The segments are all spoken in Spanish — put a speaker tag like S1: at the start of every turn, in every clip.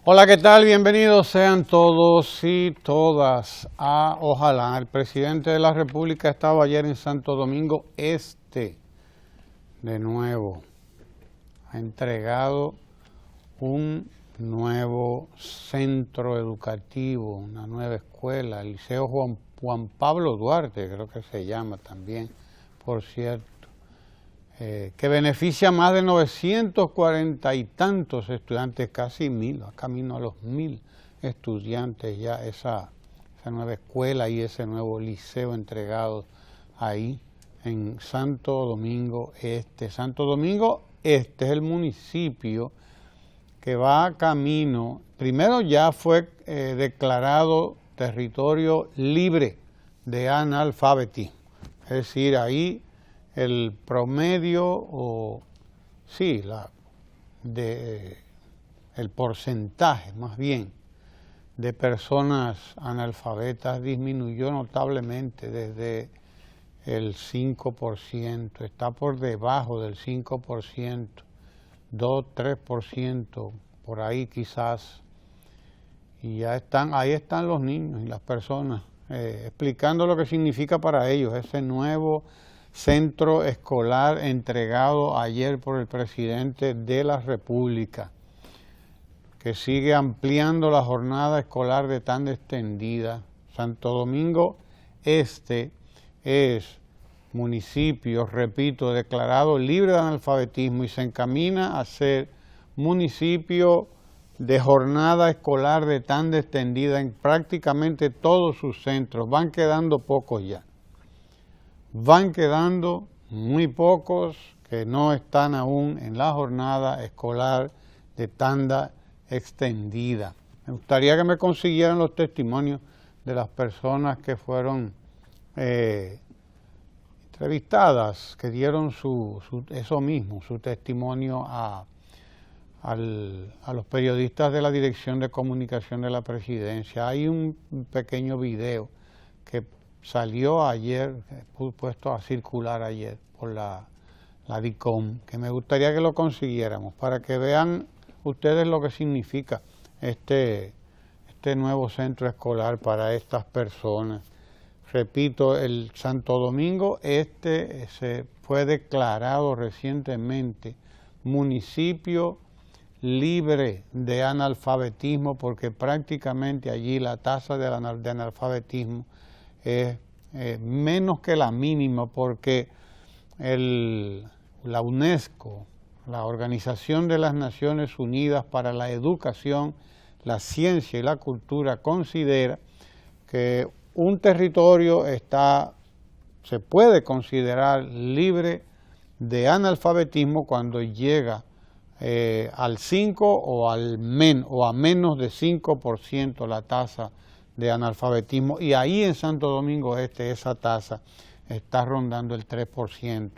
S1: Hola, ¿qué tal? Bienvenidos sean todos y todas a Ojalá. El presidente de la República estaba ayer en Santo Domingo Este, de nuevo. Ha entregado un nuevo centro educativo, una nueva escuela, el Liceo Juan Pablo Duarte, creo que se llama también, por cierto. Que beneficia a más de 940 y tantos estudiantes, casi 1000, camino a los 1000 estudiantes ya esa nueva escuela y ese nuevo liceo entregado ahí en Santo Domingo Este. Santo Domingo Este es el municipio que va camino, primero ya fue declarado territorio libre de analfabetismo, es decir, ahí el promedio, el porcentaje más bien de personas analfabetas disminuyó notablemente desde el 5%, está por debajo del 5%, 2, 3%, por ahí quizás, y ya ahí están los niños y las personas explicando lo que significa para ellos ese nuevo centro escolar entregado ayer por el presidente de la República, que sigue ampliando la jornada escolar de tanda extendida. Santo Domingo Este es municipio, repito, declarado libre de analfabetismo y se encamina a ser municipio de jornada escolar de tanda extendida en prácticamente todos sus centros. Van quedando pocos ya. Van quedando muy pocos que no están aún en la jornada escolar de tanda extendida. Me gustaría que me consiguieran los testimonios de las personas que fueron entrevistadas, que dieron su testimonio a los periodistas de la Dirección de Comunicación de la Presidencia. Hay un pequeño video que salió ayer, puesto a circular ayer por la DICOM, que me gustaría que lo consiguiéramos para que vean ustedes lo que significa este nuevo centro escolar para estas personas. Repito, el Santo Domingo Este se fue declarado recientemente municipio libre de analfabetismo porque prácticamente allí la tasa de analfabetismo es menos que la mínima, porque la UNESCO, la Organización de las Naciones Unidas para la Educación, la Ciencia y la Cultura, considera que un territorio se puede considerar libre de analfabetismo cuando llega al 5 o a menos de 5% la tasa de analfabetismo, y ahí en Santo Domingo Este esa tasa está rondando el 3%,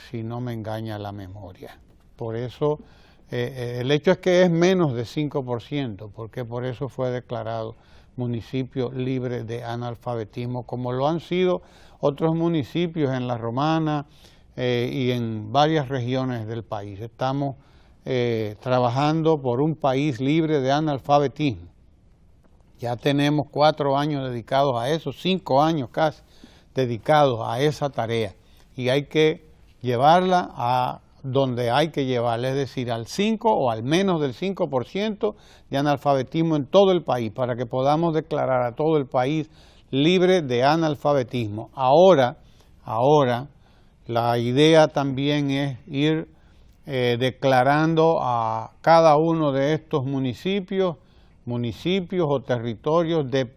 S1: si no me engaña la memoria. Por eso, el hecho es que es menos de 5%, porque por eso fue declarado municipio libre de analfabetismo, como lo han sido otros municipios en La Romana y en varias regiones del país. Estamos trabajando por un país libre de analfabetismo. Ya tenemos 4 años dedicados a eso, 5 años casi dedicados a esa tarea, y hay que llevarla a donde hay que llevarla, es decir, al 5 o al menos del 5% de analfabetismo en todo el país, para que podamos declarar a todo el país libre de analfabetismo. Ahora, la idea también es ir declarando a cada uno de estos municipios o territorios de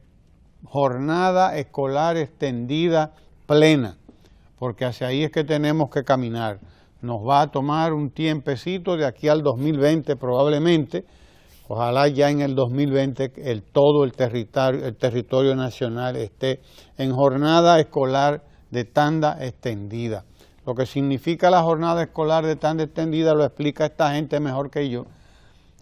S1: jornada escolar extendida plena, porque hacia ahí es que tenemos que caminar. Nos va a tomar un tiempecito de aquí al 2020 probablemente, ojalá ya en el 2020 todo el territorio nacional esté en jornada escolar de tanda extendida. Lo que significa la jornada escolar de tanda extendida lo explica esta gente mejor que yo.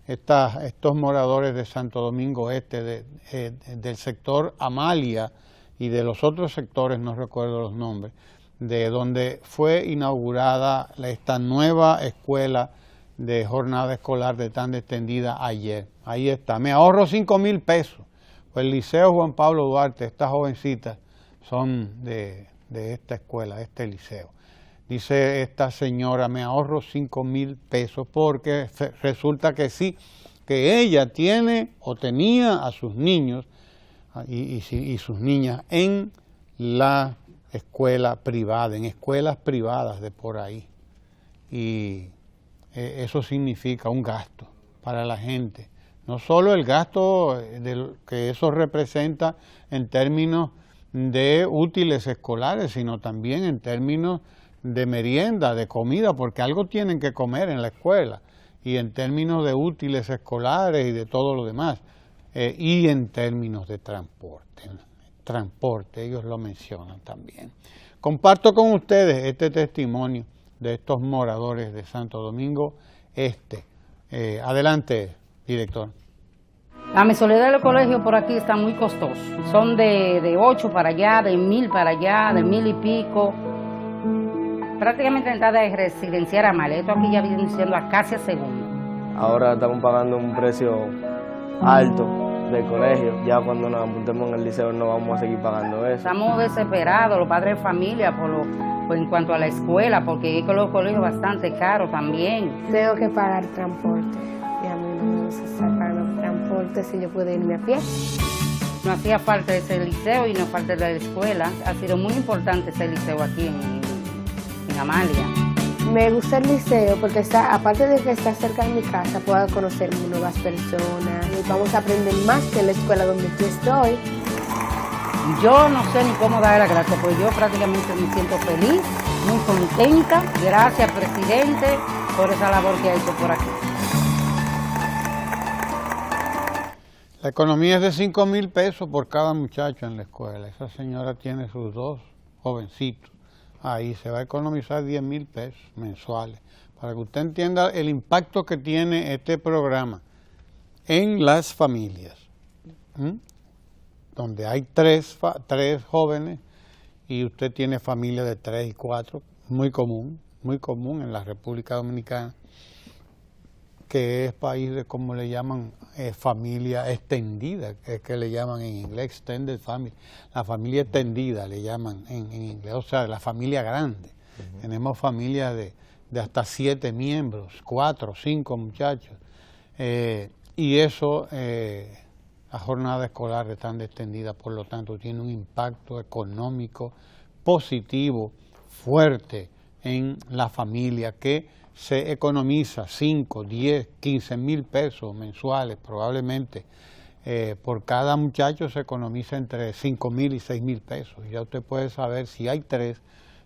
S1: Estos moradores de Santo Domingo Este, del sector Amalia y de los otros sectores, no recuerdo los nombres, de donde fue inaugurada esta nueva escuela de jornada escolar de tanda extendida ayer. Ahí está, me ahorro 5,000 pesos. Pues el Liceo Juan Pablo Duarte, estas jovencitas son de esta escuela, de este liceo. Dice esta señora, me ahorro 5,000 pesos porque resulta que sí, que ella tiene o tenía a sus niños y sus niñas en la escuela privada, en escuelas privadas de por ahí. Y eso significa un gasto para la gente. No solo el gasto que eso representa en términos de útiles escolares, sino también en términos de merienda, de comida, porque algo tienen que comer en la escuela, y en términos de útiles escolares y de todo lo demás, y en términos de transporte, ellos lo mencionan también. Comparto con ustedes este testimonio de estos moradores de Santo Domingo Este. Adelante, director.
S2: La mensualidad del colegio por aquí está muy costoso. Son de 8 para allá, de 1,000 para allá, de 1,000 y pico. Prácticamente en entrada de residenciar a mal. Esto aquí ya viene siendo a casi a segundo.
S3: Ahora estamos pagando un precio alto del colegio. Ya cuando nos apuntemos en el liceo no vamos a seguir pagando eso.
S2: Estamos desesperados, los padres de familia, en cuanto a la escuela, porque los colegios bastante caros también.
S4: Tengo que pagar transporte. Y a mí no me gusta estar pagando transporte si yo puedo irme a pie.
S2: No hacía falta ese liceo y no falta la escuela. Ha sido muy importante ese liceo aquí en Amalia.
S4: Me gusta el liceo porque aparte de que está cerca de mi casa, puedo conocer nuevas personas y vamos a aprender más que en la escuela donde yo estoy.
S2: Yo no sé ni cómo dar la gracia, porque yo prácticamente me siento feliz, muy contenta. Gracias, presidente, por esa labor que ha hecho por aquí.
S1: La economía es de 5,000 pesos por cada muchacho en la escuela. Esa señora tiene sus 2 jovencitos. Ahí se va a economizar 10,000 pesos mensuales. Para que usted entienda el impacto que tiene este programa en las familias. Donde hay tres jóvenes y usted tiene familia de 3 y 4, muy común en la República Dominicana, que es país de, como le llaman, familia extendida, que le llaman en inglés extended family, la familia extendida le llaman en inglés, o sea, la familia grande. Tenemos familias de hasta 7 miembros, 4, 5 muchachos, y eso... La jornada escolar de tanda extendida, por lo tanto, tiene un impacto económico positivo, fuerte en la familia, que se economiza 5, 10, 15,000 pesos mensuales, probablemente. Por cada muchacho se economiza entre 5,000 y 6,000 pesos. Ya usted puede saber, si hay 3,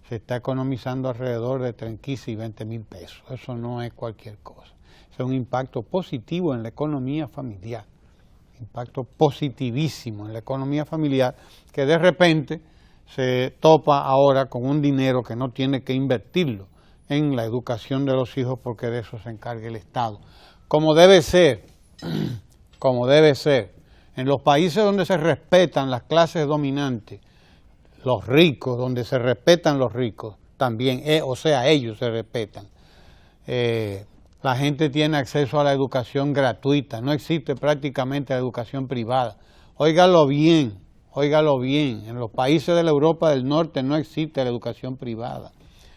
S1: se está economizando alrededor de 15 y 20,000 pesos. Eso no es cualquier cosa. Es un impacto positivo en la economía familiar. Impacto positivísimo en la economía familiar, que de repente se topa ahora con un dinero que no tiene que invertirlo en la educación de los hijos, porque de eso se encarga el Estado. Como debe ser, en los países donde se respetan las clases dominantes, los ricos, donde se respetan los ricos, también, o sea, ellos se respetan. La gente tiene acceso a la educación gratuita, no existe prácticamente la educación privada. Óigalo bien, en los países de la Europa del Norte no existe la educación privada,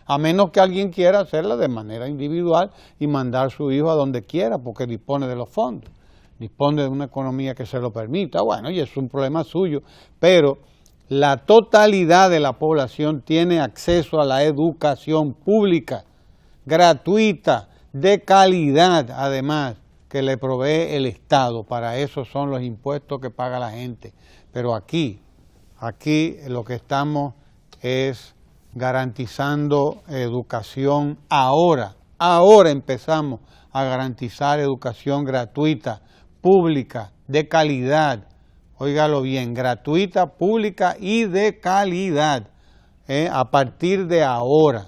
S1: a menos que alguien quiera hacerla de manera individual y mandar a su hijo a donde quiera, porque dispone de los fondos, dispone de una economía que se lo permita. Bueno, y es un problema suyo, pero la totalidad de la población tiene acceso a la educación pública, gratuita, de calidad, además, que le provee el Estado. Para eso son los impuestos que paga la gente. Pero aquí lo que estamos es garantizando educación ahora. Ahora empezamos a garantizar educación gratuita, pública, de calidad. Óigalo bien, gratuita, pública y de calidad, a partir de ahora.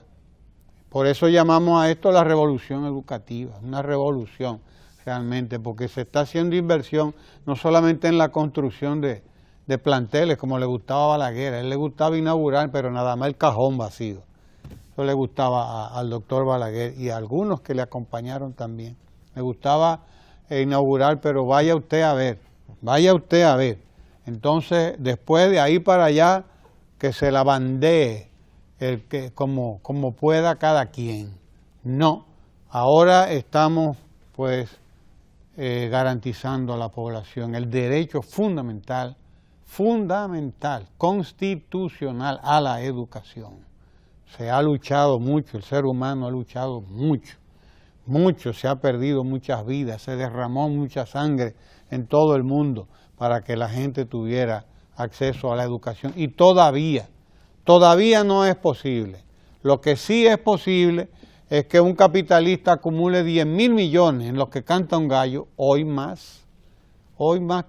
S1: Por eso llamamos a esto la revolución educativa, una revolución realmente, porque se está haciendo inversión no solamente en la construcción de planteles, como le gustaba a Balaguer. A él le gustaba inaugurar, pero nada más el cajón vacío. Eso le gustaba al doctor Balaguer y a algunos que le acompañaron también. Le gustaba inaugurar, pero vaya usted a ver, vaya usted a ver. Entonces, después de ahí para allá, que se la bandee como pueda cada quien. No, ahora estamos pues garantizando a la población el derecho fundamental, constitucional a la educación. Se ha luchado mucho, el ser humano ha luchado mucho, se ha perdido muchas vidas, se derramó mucha sangre en todo el mundo para que la gente tuviera acceso a la educación y todavía no es posible. Lo que sí es posible es que un capitalista acumule 10.000 millones en los que canta un gallo, hoy más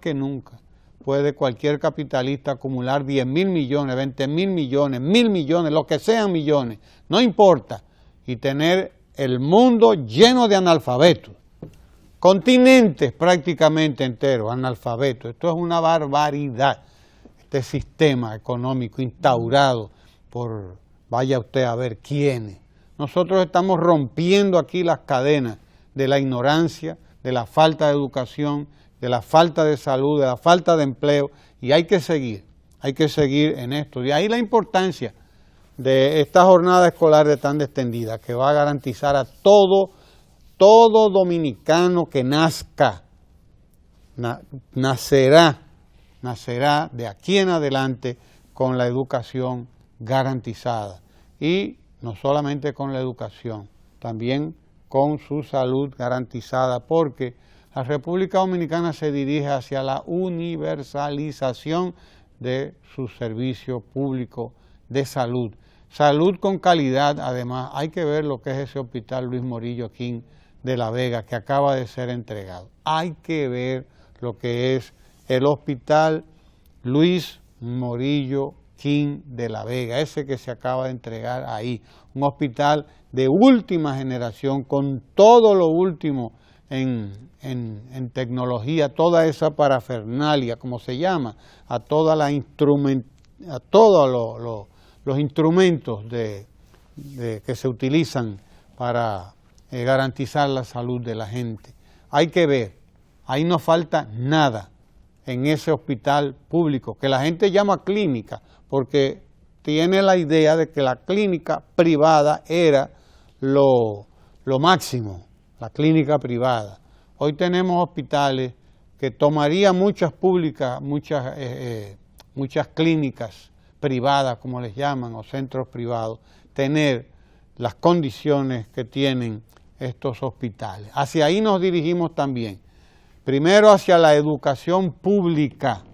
S1: que nunca. Puede cualquier capitalista acumular 10.000 millones, 20.000 millones, 1.000 millones, lo que sean millones, no importa, y tener el mundo lleno de analfabetos, continentes prácticamente enteros, analfabetos. Esto es una barbaridad, este sistema económico instaurado por, vaya usted a ver quiénes. Nosotros estamos rompiendo aquí las cadenas de la ignorancia, de la falta de educación, de la falta de salud, de la falta de empleo, y hay que seguir en esto. De ahí la importancia de esta jornada escolar de tan extendida, que va a garantizar a todo dominicano que nazca, nacerá de aquí en adelante con la educación garantizada. Y no solamente con la educación, también con su salud garantizada, porque la República Dominicana se dirige hacia la universalización de su servicio público de salud. Salud con calidad, además, hay que ver lo que es ese hospital Luis Morillo King de La Vega, que acaba de ser entregado. Hay que ver lo que es el hospital Luis Morillo King de La Vega, ese que se acaba de entregar ahí. Un hospital de última generación, con todo lo último en tecnología, toda esa parafernalia, como se llama, a todos los instrumentos que se utilizan para garantizar la salud de la gente. Hay que ver, ahí no falta nada en ese hospital público, que la gente llama clínica, porque tiene la idea de que la clínica privada era lo máximo, la clínica privada. Hoy tenemos hospitales que tomaría muchas clínicas privadas, como les llaman, o centros privados, tener las condiciones que tienen estos hospitales. Hacia ahí nos dirigimos también. Primero hacia la educación pública,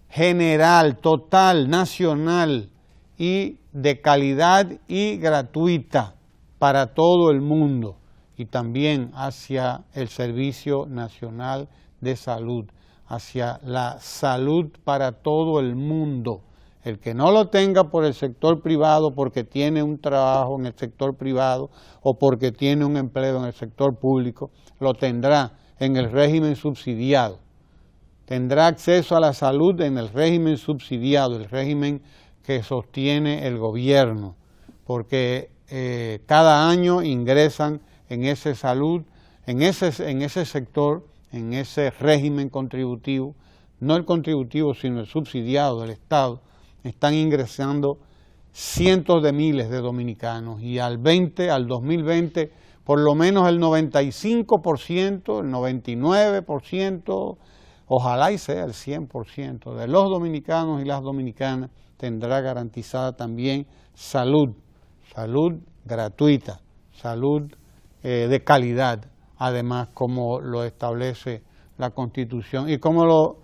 S1: general, total, nacional y de calidad y gratuita para todo el mundo, y también hacia el Servicio Nacional de Salud, hacia la salud para todo el mundo. El que no lo tenga por el sector privado, porque tiene un trabajo en el sector privado o porque tiene un empleo en el sector público, lo tendrá en el régimen subsidiado. Tendrá acceso a la salud en el régimen subsidiado, el régimen que sostiene el gobierno, porque cada año ingresan en ese salud, en ese sector, en ese régimen contributivo, no el contributivo sino el subsidiado del Estado, están ingresando cientos de miles de dominicanos, y al 2020 por lo menos el 95%, el 99%, ojalá y sea el 100% de los dominicanos y las dominicanas tendrá garantizada también salud gratuita, salud de calidad, además como lo establece la Constitución y como lo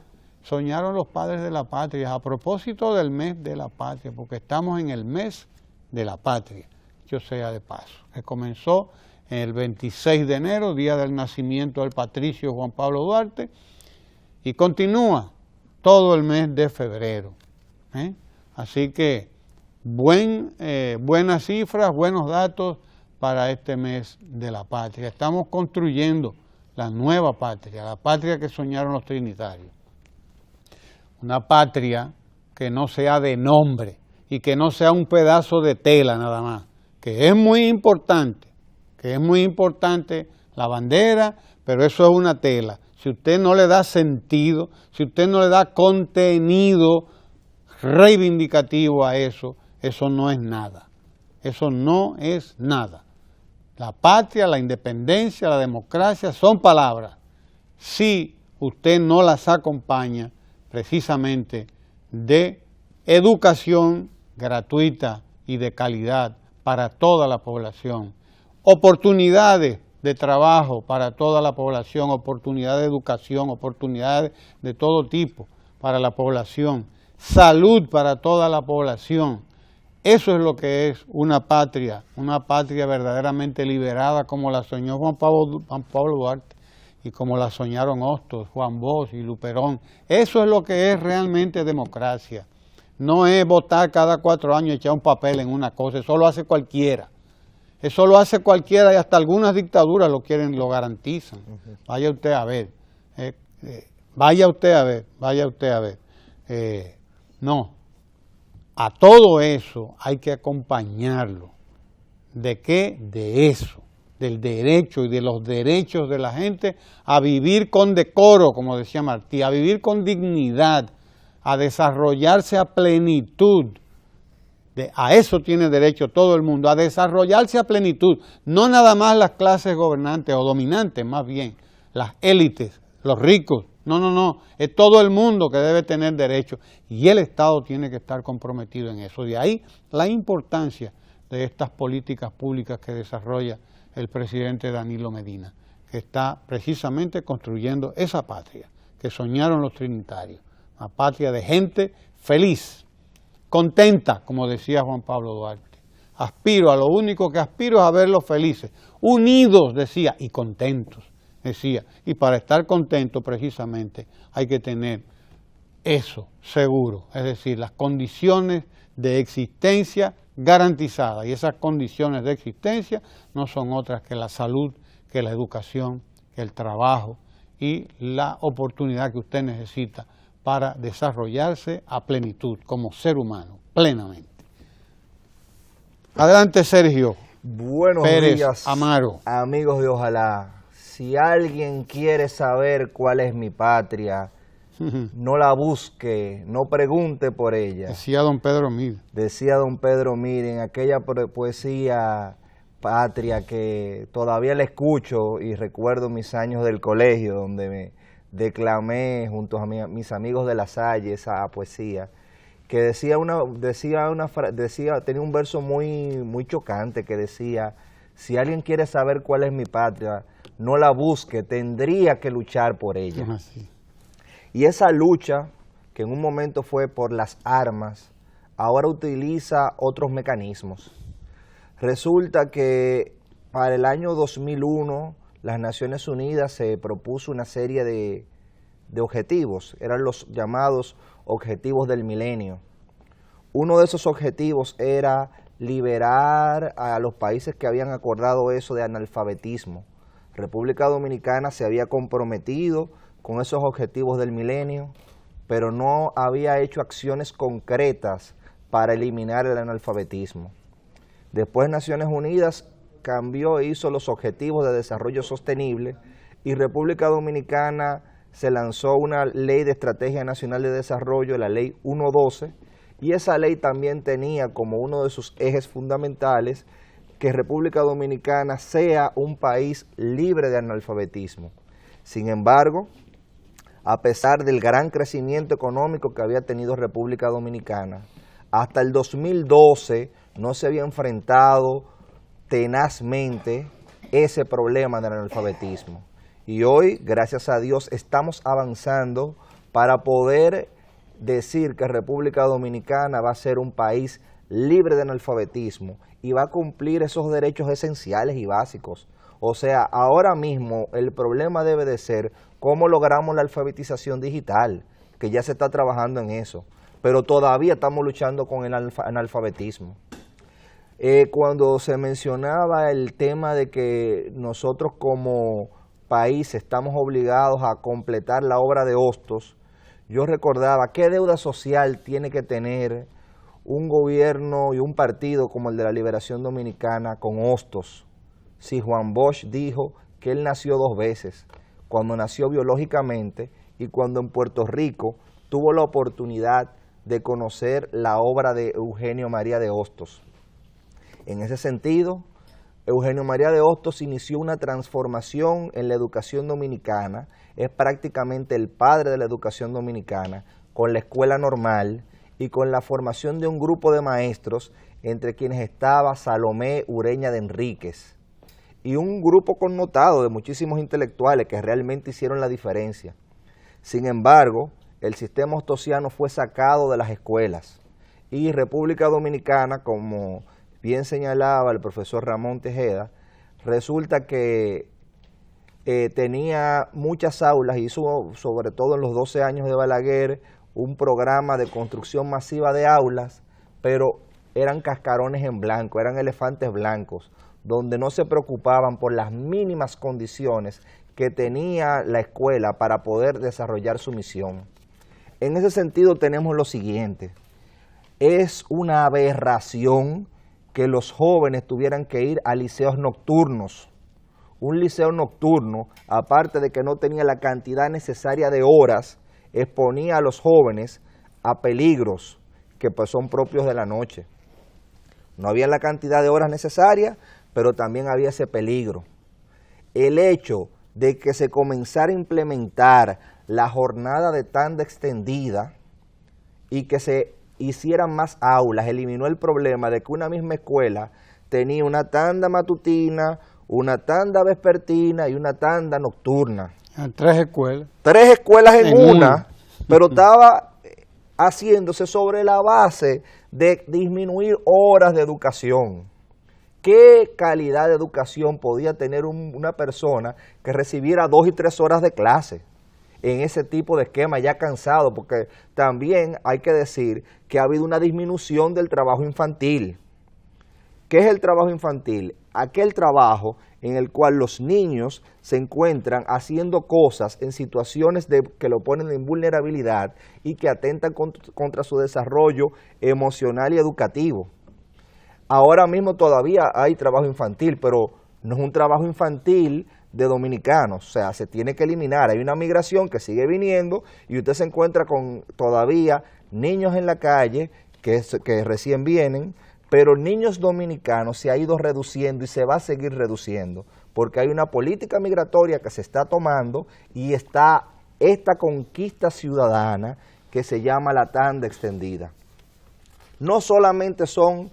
S1: soñaron los padres de la patria a propósito del mes de la patria, porque estamos en el mes de la patria, dicho sea de paso, que comenzó el 26 de enero, día del nacimiento del patricio Juan Pablo Duarte, y continúa todo el mes de febrero. Así que buenas cifras, buenos datos para este mes de la patria. Estamos construyendo la nueva patria, la patria que soñaron los trinitarios. Una patria que no sea de nombre y que no sea un pedazo de tela nada más, que es muy importante, la bandera, pero eso es una tela. Si usted no le da sentido, si usted no le da contenido reivindicativo a eso, eso no es nada. Eso no es nada. La patria, la independencia, la democracia son palabras. Si usted no las acompaña precisamente de educación gratuita y de calidad para toda la población, oportunidades de trabajo para toda la población, oportunidades de educación, oportunidades de todo tipo para la población, salud para toda la población. Eso es lo que es una patria verdaderamente liberada como la soñó Juan Pablo Duarte y como la soñaron Hostos, Juan Bosch y Luperón. Eso es lo que es realmente democracia. No es votar cada 4 años y echar un papel en una cosa, eso lo hace cualquiera. Eso lo hace cualquiera y hasta algunas dictaduras lo garantizan. Vaya usted a ver. Vaya usted a ver. No. A todo eso hay que acompañarlo. ¿De qué? De eso. Del derecho y de los derechos de la gente a vivir con decoro, como decía Martí, a vivir con dignidad, a desarrollarse a plenitud. A eso tiene derecho todo el mundo, a desarrollarse a plenitud, no nada más las clases gobernantes o dominantes, más bien, las élites, los ricos, no, es todo el mundo que debe tener derecho y el Estado tiene que estar comprometido en eso. De ahí la importancia de estas políticas públicas que desarrolla el presidente Danilo Medina, que está precisamente construyendo esa patria que soñaron los trinitarios, una patria de gente feliz, contenta, como decía Juan Pablo Duarte. A lo único que aspiro es a verlos felices, unidos, decía, y contentos, decía. Y para estar contentos, precisamente, hay que tener eso seguro, es decir, las condiciones de existencia garantizadas. Y esas condiciones de existencia no son otras que la salud, que la educación, que el trabajo y la oportunidad que usted necesita para desarrollarse a plenitud, como ser humano, plenamente. Adelante, Sergio.
S5: Buenos
S1: Pérez
S5: días,
S1: Amaro.
S5: amigos de Ojalá. Si alguien quiere saber cuál es mi patria, no la busque, no pregunte por ella.
S1: Decía don Pedro Mir.
S5: Decía don Pedro Mir en aquella poesía patria que todavía la escucho y recuerdo mis años del colegio donde me declamé junto a mis amigos de La Salle esa poesía, que tenía un verso muy chocante que decía: si alguien quiere saber cuál es mi patria, no la busque, tendría que luchar por ella.
S1: Sí.
S5: Y esa lucha, que en un momento fue por las armas, ahora utiliza otros mecanismos. Resulta que para el año 2001 las Naciones Unidas se propuso una serie de objetivos, eran los llamados objetivos del milenio. Uno de esos objetivos era liberar a los países que habían acordado eso de analfabetismo. República Dominicana se había comprometido con esos objetivos del milenio, pero no había hecho acciones concretas para eliminar el analfabetismo. Después Naciones Unidas cambió e hizo los objetivos de desarrollo sostenible y República Dominicana se lanzó una ley de estrategia nacional de desarrollo, la ley 112, y esa ley también tenía como uno de sus ejes fundamentales que República Dominicana sea un país libre de analfabetismo. Sin embargo, a pesar del gran crecimiento económico que había tenido República Dominicana, hasta el 2012 no se había enfrentado tenazmente ese problema del analfabetismo. Y hoy, gracias a Dios, estamos avanzando para poder decir que República Dominicana va a ser un país libre de analfabetismo y va a cumplir esos derechos esenciales y básicos. O sea, ahora mismo el problema debe de ser cómo logramos la alfabetización digital, que ya se está trabajando en eso, pero todavía estamos luchando con el analfabetismo. Cuando se mencionaba el tema de que nosotros como país estamos obligados a completar la obra de Hostos, yo recordaba qué deuda social tiene que tener un gobierno y un partido como el de la Liberación Dominicana con Hostos si Juan Bosch dijo que él nació 2 veces, cuando nació biológicamente y cuando en Puerto Rico tuvo la oportunidad de conocer la obra de Eugenio María de Hostos? En ese sentido, Eugenio María de Hostos inició una transformación en la educación dominicana, es prácticamente el padre de la educación dominicana, con la escuela normal y con la formación de un grupo de maestros, entre quienes estaba Salomé Ureña de Enríquez, y un grupo connotado de muchísimos intelectuales que realmente hicieron la diferencia. Sin embargo, el sistema hostosiano fue sacado de las escuelas y República Dominicana, como bien señalaba el profesor Ramón Tejeda, resulta que tenía muchas aulas, hizo sobre todo en los 12 años de Balaguer un programa de construcción masiva de aulas, pero eran cascarones en blanco, eran elefantes blancos, donde no se preocupaban por las mínimas condiciones que tenía la escuela para poder desarrollar su misión. En ese sentido tenemos lo siguiente: es una aberración que los jóvenes tuvieran que ir a liceos nocturnos. Un liceo nocturno, aparte de que no tenía la cantidad necesaria de horas, exponía a los jóvenes a peligros que pues son propios de la noche. No había la cantidad de horas necesarias, pero también había ese peligro. El hecho de que se comenzara a implementar la jornada de tanda extendida y que se hicieran más aulas, eliminó el problema de que una misma escuela tenía una tanda matutina, una tanda vespertina y una tanda nocturna.
S1: 3 escuelas.
S5: 3 escuelas en una, pero estaba haciéndose sobre la base de disminuir horas de educación. ¿Qué calidad de educación podía tener una persona que recibiera 2 y 3 horas de clase en ese tipo de esquema ya cansado? Porque también hay que decir que ha habido una disminución del trabajo infantil. ¿Qué es el trabajo infantil? Aquel trabajo en el cual los niños se encuentran haciendo cosas en situaciones que lo ponen en vulnerabilidad y que atentan contra su desarrollo emocional y educativo. Ahora mismo todavía hay trabajo infantil, pero no es un trabajo infantil de dominicanos, o sea, se tiene que eliminar. Hay una migración que sigue viniendo y usted se encuentra con todavía niños en la calle que recién vienen, pero niños dominicanos se ha ido reduciendo y se va a seguir reduciendo, porque hay una política migratoria que se está tomando y está esta conquista ciudadana que se llama la tanda extendida. No solamente son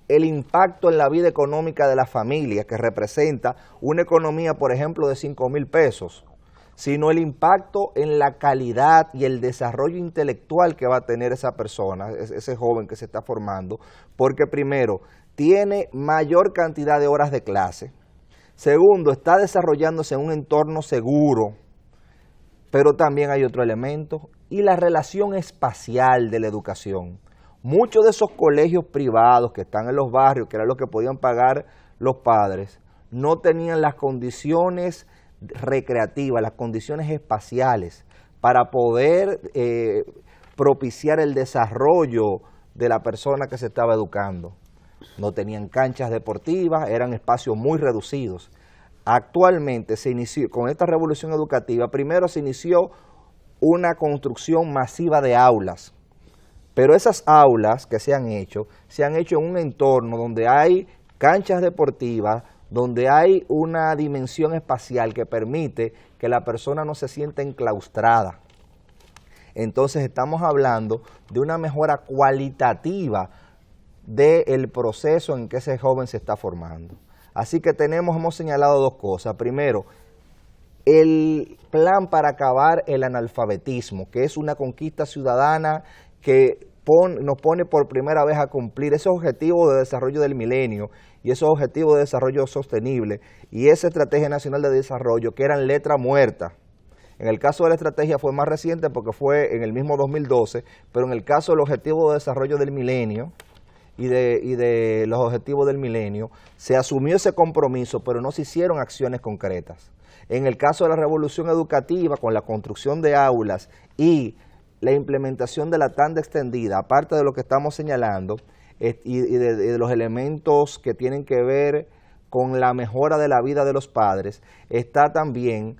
S5: el impacto en la vida económica de la familia, que representa una economía, por ejemplo, de 5,000 pesos, sino el impacto en la calidad y el desarrollo intelectual que va a tener esa persona, ese joven que se está formando, porque primero, tiene mayor cantidad de horas de clase, segundo, está desarrollándose en un entorno seguro, pero también hay otro elemento, y la relación espacial de la educación. Muchos de esos colegios privados que están en los barrios, que era lo que podían pagar los padres, no tenían las condiciones recreativas, las condiciones espaciales para poder propiciar el desarrollo de la persona que se estaba educando. No tenían canchas deportivas, eran espacios muy reducidos. Actualmente se inició, con esta revolución educativa, primero se inició una construcción masiva de aulas. Pero esas aulas que se han hecho en un entorno donde hay canchas deportivas, donde hay una dimensión espacial que permite que la persona no se sienta enclaustrada. Entonces estamos hablando de una mejora cualitativa del proceso en que ese joven se está formando. Así que hemos señalado 2 cosas. Primero, el plan para acabar el analfabetismo, que es una conquista ciudadana que nos pone por primera vez a cumplir esos objetivos de desarrollo del milenio y esos objetivos de desarrollo sostenible y esa Estrategia Nacional de Desarrollo que eran letra muerta. En el caso de la estrategia fue más reciente porque fue en el mismo 2012, pero en el caso del objetivo de desarrollo del milenio y de los objetivos del milenio, se asumió ese compromiso, pero no se hicieron acciones concretas. En el caso de la revolución educativa, con la construcción de aulas y la implementación de la tanda extendida, aparte de lo que estamos señalando, y de los elementos que tienen que ver con la mejora de la vida de los padres, está también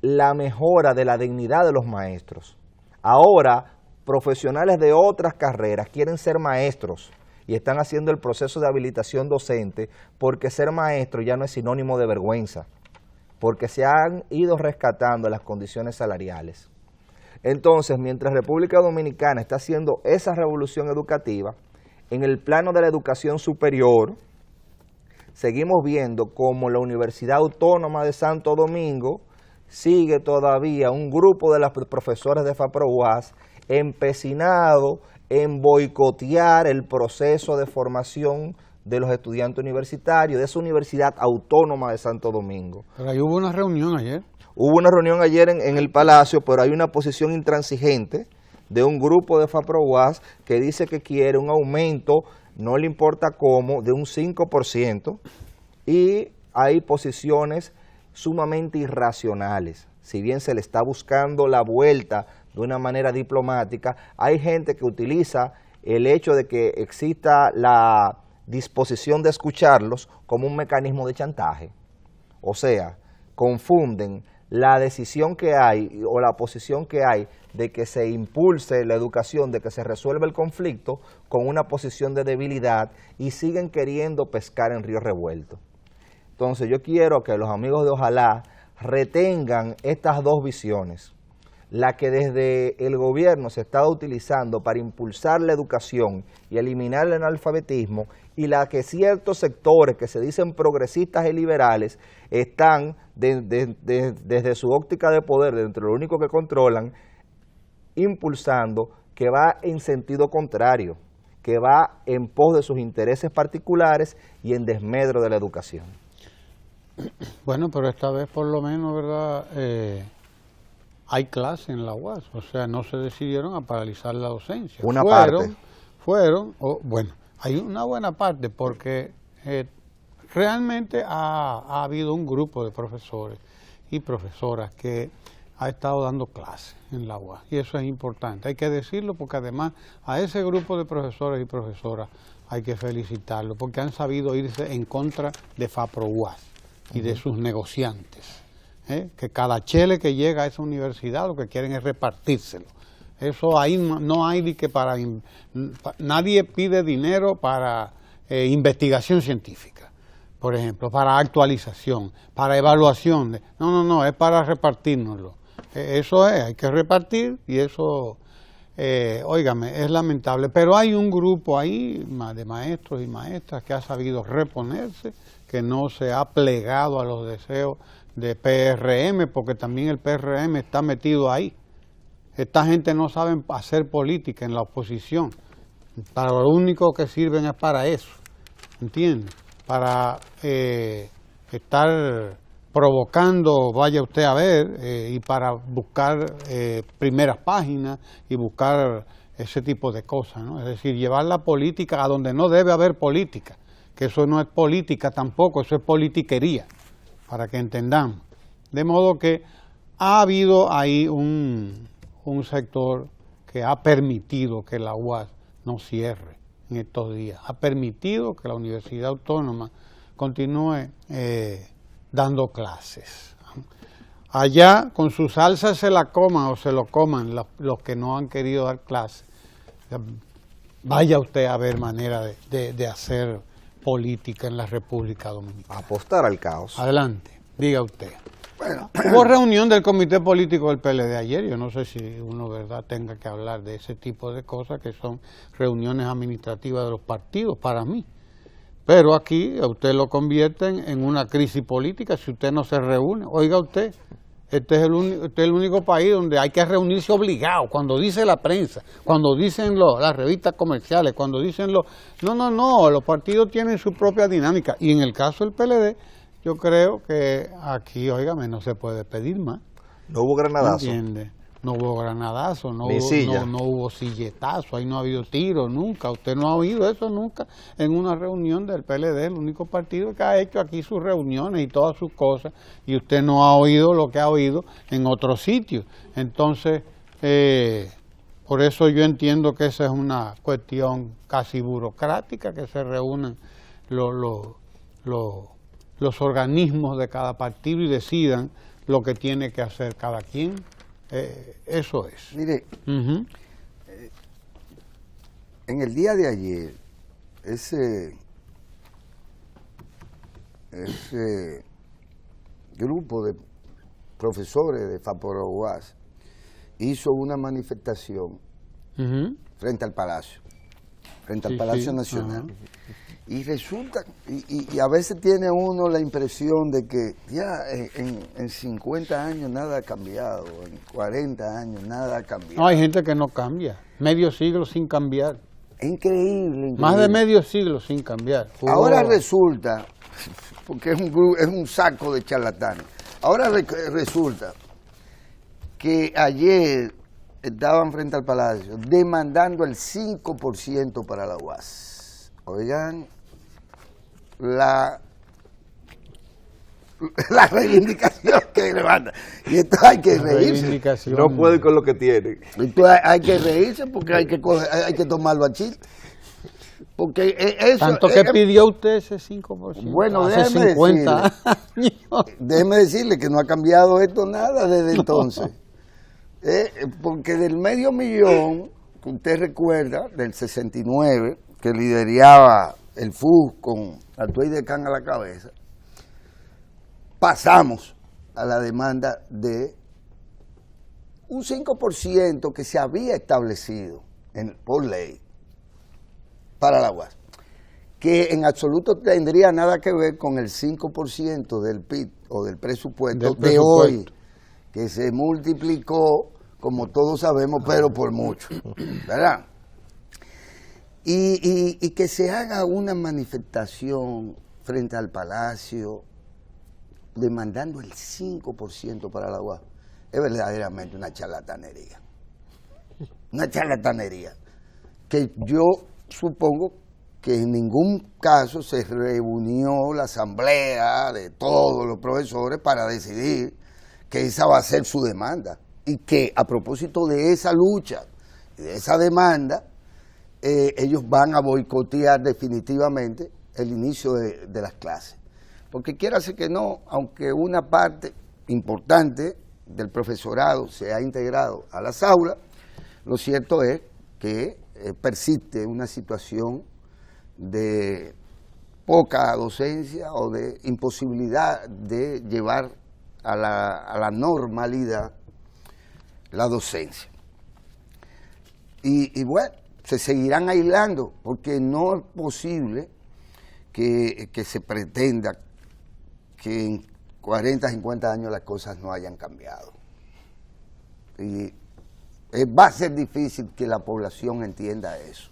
S5: la mejora de la dignidad de los maestros. Ahora, profesionales de otras carreras quieren ser maestros y están haciendo el proceso de habilitación docente porque ser maestro ya no es sinónimo de vergüenza, porque se han ido rescatando las condiciones salariales. Entonces, mientras República Dominicana está haciendo esa revolución educativa, en el plano de la educación superior, seguimos viendo como la Universidad Autónoma de Santo Domingo sigue todavía un grupo de los profesores de FAPRO-UAS empecinado en boicotear el proceso de formación de los estudiantes universitarios de esa Universidad Autónoma de Santo Domingo.
S1: Pero ahí hubo una reunión ayer.
S5: Hubo una reunión ayer en el Palacio, pero hay una posición intransigente de un grupo de FAPRO-UAS que dice que quiere un aumento, no le importa cómo, de un 5%, y hay posiciones sumamente irracionales. Si bien se le está buscando la vuelta de una manera diplomática, hay gente que utiliza el hecho de que exista la disposición de escucharlos como un mecanismo de chantaje. O sea, confunden la decisión que hay o la posición que hay de que se impulse la educación, de que se resuelva el conflicto con una posición de debilidad y siguen queriendo pescar en río revuelto. Entonces yo quiero que los amigos de Ojalá retengan estas dos visiones, la que desde el gobierno se está utilizando para impulsar la educación y eliminar el analfabetismo, y la que ciertos sectores que se dicen progresistas y liberales están desde su óptica de poder, dentro de lo único que controlan, impulsando, que va en sentido contrario, que va en pos de sus intereses particulares y en desmedro de la educación.
S1: Bueno, pero esta vez por lo menos, ¿verdad? Hay clase en la UAS, o sea, no se decidieron a paralizar la docencia.
S5: Una parte.
S1: Bueno, hay una buena parte porque realmente ha habido un grupo de profesores y profesoras que ha estado dando clases en la UAS, y eso es importante, hay que decirlo, porque además a ese grupo de profesores y profesoras hay que felicitarlo, porque han sabido irse en contra de FAPRO-UAS y de sus negociantes, que cada chele que llega a esa universidad lo que quieren es repartírselo. Eso ahí no hay de que nadie pide dinero para investigación científica, por ejemplo, para actualización, para evaluación. No, es para repartírnoslo. Eso hay que repartir, y eso, óigame, es lamentable. Pero hay un grupo ahí de maestros y maestras que ha sabido reponerse, que no se ha plegado a los deseos de PRM, porque también el PRM está metido ahí. Esta gente no sabe hacer política en la oposición. Para lo único que sirven es para eso, ¿entiende? Para estar provocando, vaya usted a ver, y para buscar primeras páginas y buscar ese tipo de cosas, ¿no? Es decir, llevar la política a donde no debe haber política, que eso no es política tampoco, eso es politiquería, para que entendamos. De modo que ha habido ahí un sector que ha permitido que la UAS no cierre en estos días, ha permitido que la Universidad Autónoma continúe dando clases. Allá con su salsa se la coman o se lo coman los que no han querido dar clases. Vaya usted a ver manera de hacer política en la República Dominicana.
S5: Apostar al caos.
S1: Adelante, diga usted. Bueno, hubo reunión del Comité Político del PLD ayer. Yo no sé si uno, ¿verdad?, tenga que hablar de ese tipo de cosas que son reuniones administrativas de los partidos para mí. Pero aquí a usted lo convierten en una crisis política si usted no se reúne. Oiga usted, este es el único país donde hay que reunirse obligado, cuando dice la prensa, cuando dicen las revistas comerciales, cuando dicen No, los partidos tienen su propia dinámica. Y en el caso del PLD, yo creo que aquí, óigame, no se puede pedir más.
S5: No hubo granadazo.
S1: ¿Entiende? No hubo granadazo, no hubo silletazo, ahí no ha habido tiro nunca. Usted no ha oído eso nunca en una reunión del PLD, el único partido que ha hecho aquí sus reuniones y todas sus cosas, y usted no ha oído lo que ha oído en otros sitios. Entonces, Por eso yo entiendo que esa es una cuestión casi burocrática, que se reúnen los organismos de cada partido y decidan lo que tiene que hacer cada quien. Eso es.
S6: Mire, en el día de ayer, ese grupo de profesores de FAPOROUAS hizo una manifestación frente al Palacio Nacional. Y resulta, y a veces tiene uno la impresión de que ya en 50 años nada ha cambiado, en 40 años nada ha cambiado.
S1: No, hay gente que no cambia, medio siglo sin cambiar.
S6: Es increíble.
S1: Más de medio siglo sin cambiar.
S6: Ahora resulta, porque es un saco de charlatanes, ahora resulta que ayer estaban frente al Palacio demandando el 5% para la UAS. Oigan, la reivindicación que levanta. Y esto hay que reírse.
S5: No puede con lo que tiene.
S6: Esto hay que reírse porque hay que tomarlo a chiste. Porque eso,
S1: tanto que pidió usted ese 5%.
S6: Bueno,
S1: hace 50 años.
S6: Déjeme decirle que no ha cambiado esto nada desde entonces. Porque del $500,000, que usted recuerda, del 69, que lideraba el FUS con Artuey de Can a la cabeza, pasamos a la demanda de un 5% que se había establecido por ley para la UAS, que en absoluto tendría nada que ver con el 5% del PIB o del presupuesto de hoy, que se multiplicó, como todos sabemos, pero por mucho, ¿verdad? Y que se haga una manifestación frente al Palacio demandando el 5% para la UAS, es verdaderamente una charlatanería. Una charlatanería que yo supongo que en ningún caso se reunió la asamblea de todos los profesores para decidir que esa va a ser su demanda y que a propósito de esa lucha y de esa demanda ellos van a boicotear definitivamente el inicio de las clases. Porque quiera ser que no, aunque una parte importante del profesorado se ha integrado a las aulas, lo cierto es que persiste una situación de poca docencia o de imposibilidad de llevar a la normalidad la docencia. Y bueno, se seguirán aislando porque no es posible que se pretenda que en 40, 50 años las cosas no hayan cambiado. Y va a ser difícil que la población entienda eso.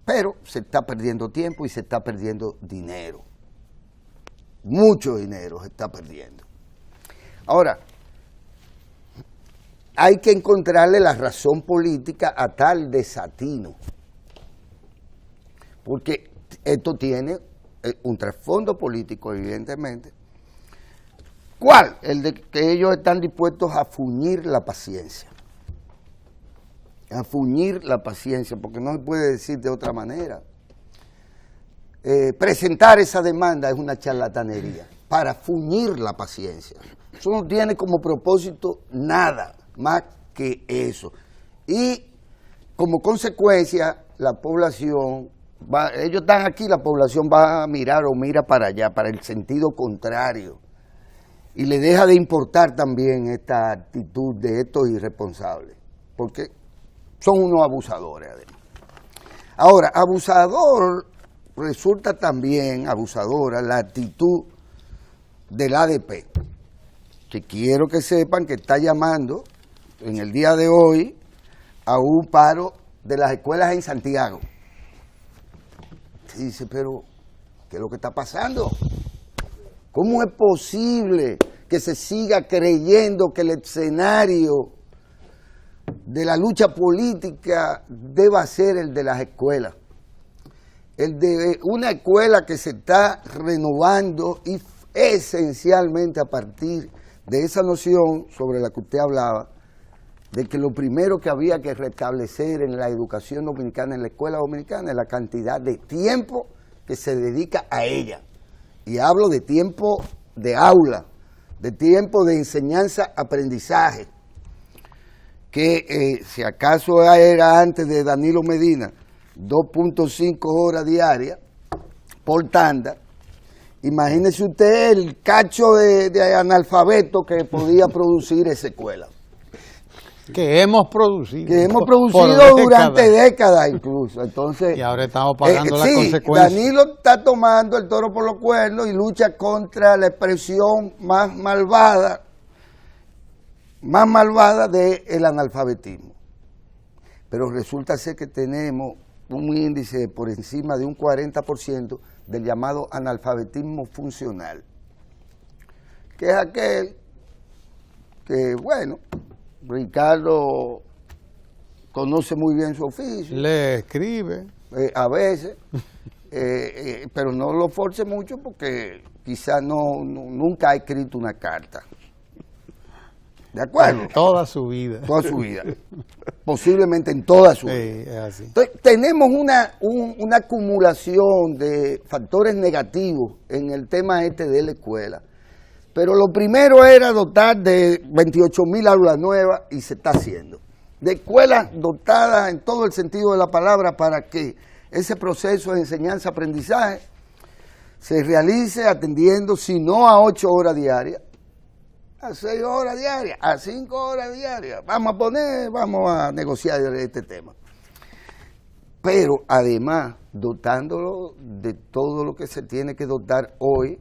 S6: Pero se está perdiendo tiempo y se está perdiendo dinero. Mucho dinero se está perdiendo. Ahora, hay que encontrarle la razón política a tal desatino. Porque esto tiene un trasfondo político, evidentemente. ¿Cuál? El de que ellos están dispuestos a fuñir la paciencia. A fuñir la paciencia, porque no se puede decir de otra manera. Presentar esa demanda es una charlatanería, para fuñir la paciencia. Eso no tiene como propósito nada más que eso. Y como consecuencia, la población, ellos están aquí, la población va a mirar o mira para allá, para el sentido contrario. Y le deja de importar también esta actitud de estos irresponsables, porque son unos abusadores además. Ahora, abusador resulta también, abusadora, la actitud del ADP, que quiero que sepan que está llamando en el día de hoy a un paro de las escuelas en Santiago. Se dice, pero ¿qué es lo que está pasando? ¿Cómo es posible que se siga creyendo que el escenario de la lucha política deba ser el de las escuelas? El de una escuela que se está renovando y esencialmente a partir de esa noción sobre la que usted hablaba, de que lo primero que había que restablecer en la educación dominicana, en la escuela dominicana, es la cantidad de tiempo que se dedica a ella. Y hablo de tiempo de aula, de tiempo de enseñanza-aprendizaje, que si acaso era antes de Danilo Medina, 2.5 horas diarias por tanda. Imagínese usted el cacho de analfabeto que podía producir esa escuela.
S1: Que hemos producido.
S6: Que hemos
S1: por
S6: producido durante décadas incluso. Entonces,
S1: y ahora estamos pagando las
S6: sí,
S1: consecuencias.
S6: Danilo está tomando el toro por los cuernos y lucha contra la expresión más malvada del analfabetismo. Pero resulta ser que tenemos un índice por encima de un 40% del llamado analfabetismo funcional, que es aquel que, bueno, Ricardo conoce muy bien su oficio.
S1: Le escribe.
S6: A veces, pero no lo force mucho porque quizás nunca ha escrito una carta. ¿De acuerdo?
S1: Toda su vida.
S6: Toda su vida. Posiblemente en toda su vida.
S1: Es así.
S6: Entonces, tenemos una acumulación de factores negativos en el tema de la escuela. Pero lo primero era dotar de 28.000 aulas nuevas y se está haciendo. De escuelas dotadas en todo el sentido de la palabra para que ese proceso de enseñanza-aprendizaje se realice atendiendo, si no a 8 horas diarias, a 6 horas diarias, a 5 horas diarias. Vamos a negociar este tema. Pero además, dotándolo de todo lo que se tiene que dotar hoy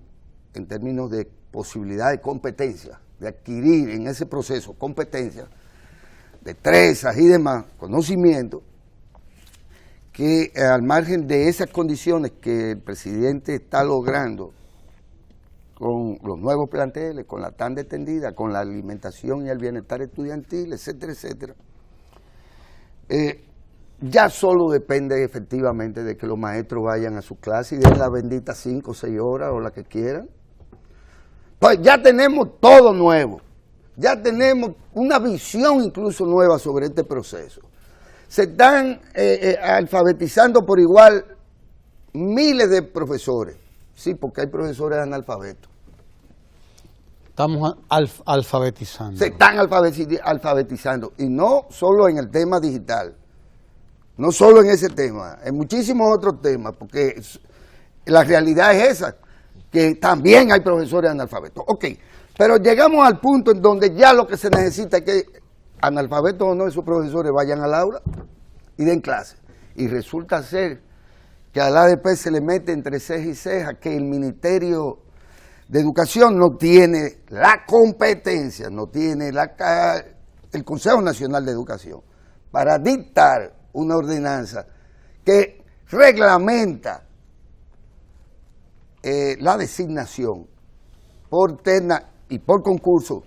S6: en términos de posibilidad de competencia, de adquirir en ese proceso competencia, destrezas y demás, conocimiento, que al margen de esas condiciones que el presidente está logrando con los nuevos planteles, con la tanda extendida, con la alimentación y el bienestar estudiantil, etcétera, etcétera, ya solo depende efectivamente de que los maestros vayan a su clase y den las benditas 5 o 6 horas o la que quieran. Pues ya tenemos todo nuevo, ya tenemos una visión incluso nueva sobre este proceso. Se están alfabetizando por igual miles de profesores, sí, porque hay profesores analfabetos.
S1: Estamos alfabetizando.
S6: Se están alfabetizando, y no solo en el tema digital, no solo en ese tema, en muchísimos otros temas, porque la realidad es esa, que también hay profesores analfabetos. Ok, pero llegamos al punto en donde ya lo que se necesita es que, analfabetos o no, esos profesores vayan al aula y den clase. Y resulta ser que al ADP se le mete entre ceja y ceja que el Ministerio de Educación no tiene la competencia, no tiene el Consejo Nacional de Educación para dictar una ordenanza que reglamenta la designación por terna y por concurso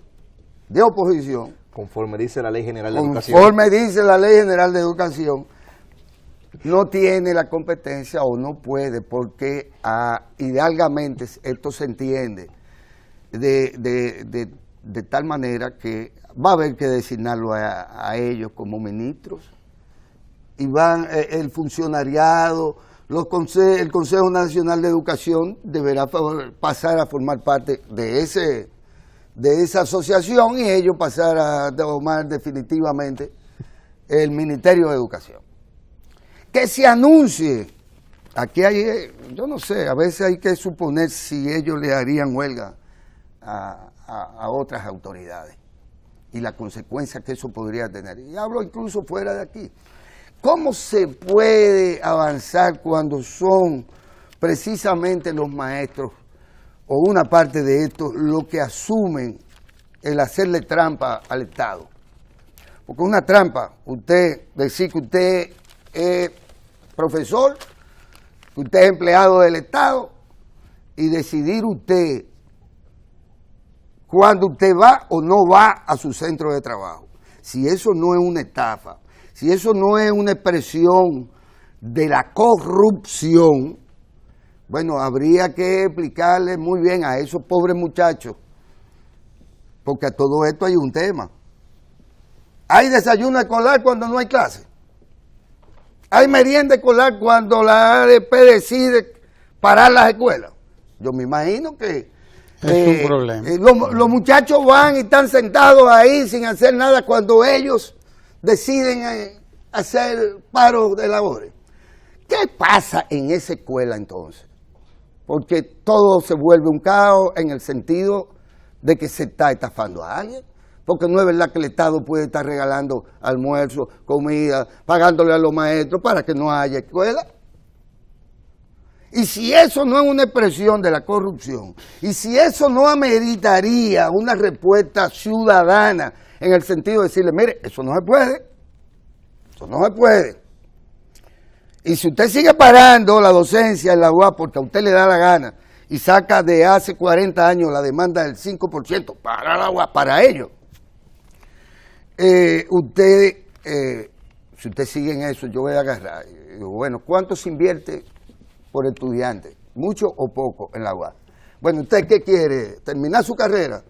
S6: de oposición,
S5: conforme dice la Ley General de Educación.
S6: Conforme dice la Ley General de Educación, no tiene la competencia o no puede, porque idealmente esto se entiende de tal manera que va a haber que designarlo a ellos como ministros, y van el funcionariado, el Consejo Nacional de Educación deberá pasar a formar parte de esa asociación, y ellos pasar a tomar definitivamente el Ministerio de Educación. Que se anuncie, aquí hay, yo no sé, a veces hay que suponer si ellos le harían huelga a otras autoridades y la consecuencia que eso podría tener. Y hablo incluso fuera de aquí. ¿Cómo se puede avanzar cuando son precisamente los maestros o una parte de estos los que asumen el hacerle trampa al Estado? Porque una trampa, usted decir que usted es profesor, que usted es empleado del Estado, y decidir usted cuándo usted va o no va a su centro de trabajo. Si eso no es una estafa, si eso no es una expresión de la corrupción, bueno, habría que explicarle muy bien a esos pobres muchachos, porque a todo esto hay un tema. Hay desayuno escolar cuando no hay clase. Hay merienda escolar cuando la ADP decide parar las escuelas. Yo me imagino que
S1: es un problema.
S6: Los muchachos van y están sentados ahí sin hacer nada cuando ellos deciden hacer paro de labores. ¿Qué pasa en esa escuela entonces? Porque todo se vuelve un caos en el sentido de que se está estafando a alguien. Porque no es verdad que el Estado puede estar regalando almuerzo, comida, pagándole a los maestros para que no haya escuela. Y si eso no es una expresión de la corrupción, y si eso no ameritaría una respuesta ciudadana en el sentido de decirle, mire, eso no se puede, eso no se puede. Y si usted sigue parando la docencia en la UAS porque a usted le da la gana y saca de hace 40 años la demanda del 5% para la UAS, para ellos, si usted sigue en eso, yo voy a agarrar. Y digo, bueno, ¿cuánto se invierte por estudiante? ¿Mucho o poco en la UAS? Bueno, ¿usted qué quiere? ¿Terminar su carrera?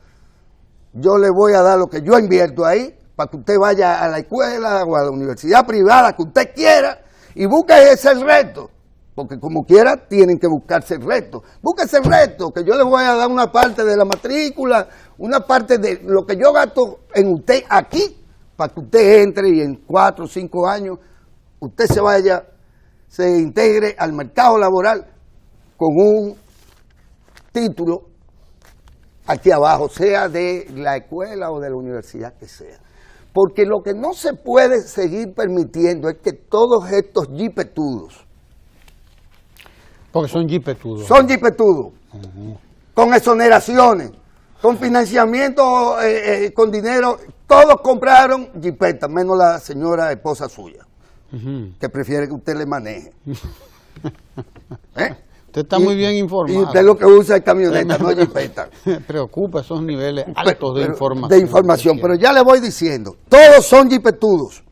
S6: Yo le voy a dar lo que yo invierto ahí para que usted vaya a la escuela o a la universidad privada que usted quiera y busque ese reto. Porque como quiera tienen que buscarse el reto. Búsquese el reto, que yo le voy a dar una parte de la matrícula, una parte de lo que yo gasto en usted aquí, para que usted entre y en 4 o 5 años usted se integre al mercado laboral con un título aquí abajo, sea de la escuela o de la universidad que sea. Porque lo que no se puede seguir permitiendo es que todos estos jipetudos,
S1: porque son jipetudos.
S6: Son jipetudos, con exoneraciones, con financiamiento, con dinero, todos compraron jipetas, menos la señora esposa suya, que prefiere que usted le maneje.
S1: Usted está muy bien informado.
S6: Y usted lo que usa es camioneta, no jipeta.
S1: Me preocupa esos niveles altos de información.
S6: De información, pero ya le voy diciendo, todos son jipetudos,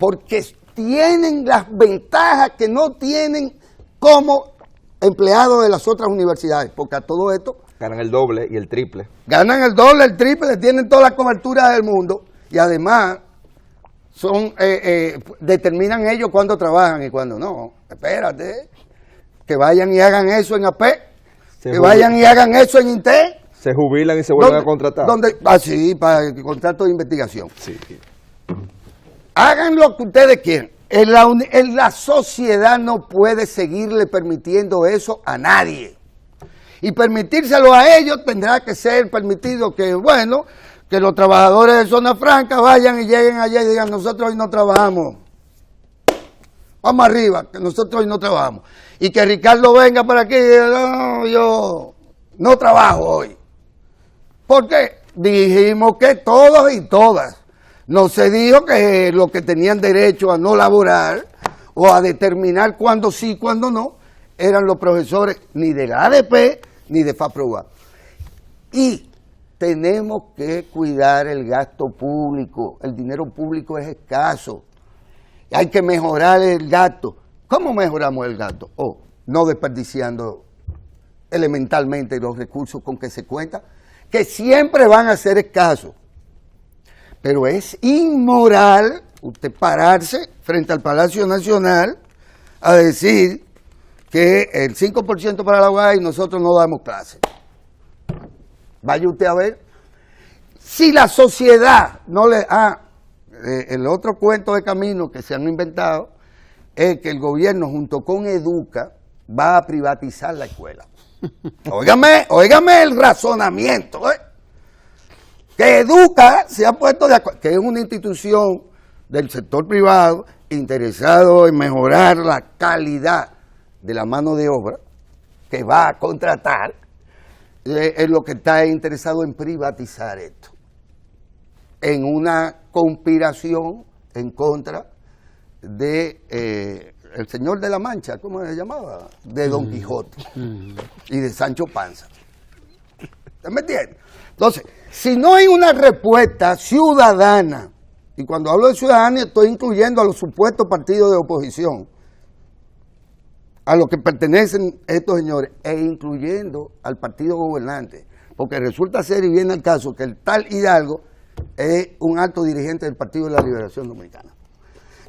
S6: porque tienen las ventajas que no tienen como empleados de las otras universidades, porque a todo esto
S5: Ganan el doble y el triple.
S6: ganan el doble, el triple, tienen toda la cobertura del mundo y además determinan ellos cuándo trabajan y cuándo no. Espérate, que vayan y hagan eso en AP, que vayan y hagan eso en INTE.
S5: Se jubilan y se vuelven a contratar.
S6: Sí, para el contrato de investigación.
S5: Sí.
S6: Hagan lo que ustedes quieran. En la sociedad no puede seguirle permitiendo eso a nadie. Y permitírselo a ellos tendrá que ser permitido que, bueno, que los trabajadores de zona franca vayan y lleguen allá y digan, nosotros hoy no trabajamos. Vamos arriba, que nosotros hoy no trabajamos. Y que Ricardo venga por aquí y diga, no, yo no trabajo hoy. ¿Por qué? Dijimos que todos y todas. No se dijo que los que tenían derecho a no laborar o a determinar cuándo sí, cuándo no, eran los profesores ni de la ADP ni de FAPROA. Y tenemos que cuidar el gasto público. El dinero público es escaso. Hay que mejorar el gasto. ¿Cómo mejoramos el gasto? No desperdiciando elementalmente los recursos con que se cuenta, que siempre van a ser escasos. Pero es inmoral usted pararse frente al Palacio Nacional a decir que el 5% para la UAS y nosotros no damos clases. Vaya usted a ver. Si la sociedad no le... el otro cuento de camino que se han inventado es que el gobierno junto con Educa va a privatizar la escuela. Óigame el razonamiento, que Educa se ha puesto de acuerdo, que es una institución del sector privado interesado en mejorar la calidad de la mano de obra que va a contratar, es lo que está interesado en privatizar esto, en una conspiración en contra de el señor de la Mancha, ¿cómo se llamaba? De Don Quijote y de Sancho Panza. ¿Usted me entiende? Entonces, si no hay una respuesta ciudadana, y cuando hablo de ciudadanía estoy incluyendo a los supuestos partidos de oposición, a los que pertenecen estos señores, e incluyendo al partido gobernante, porque resulta ser y viene el caso que el tal Hidalgo es un alto dirigente del Partido de la Liberación Dominicana.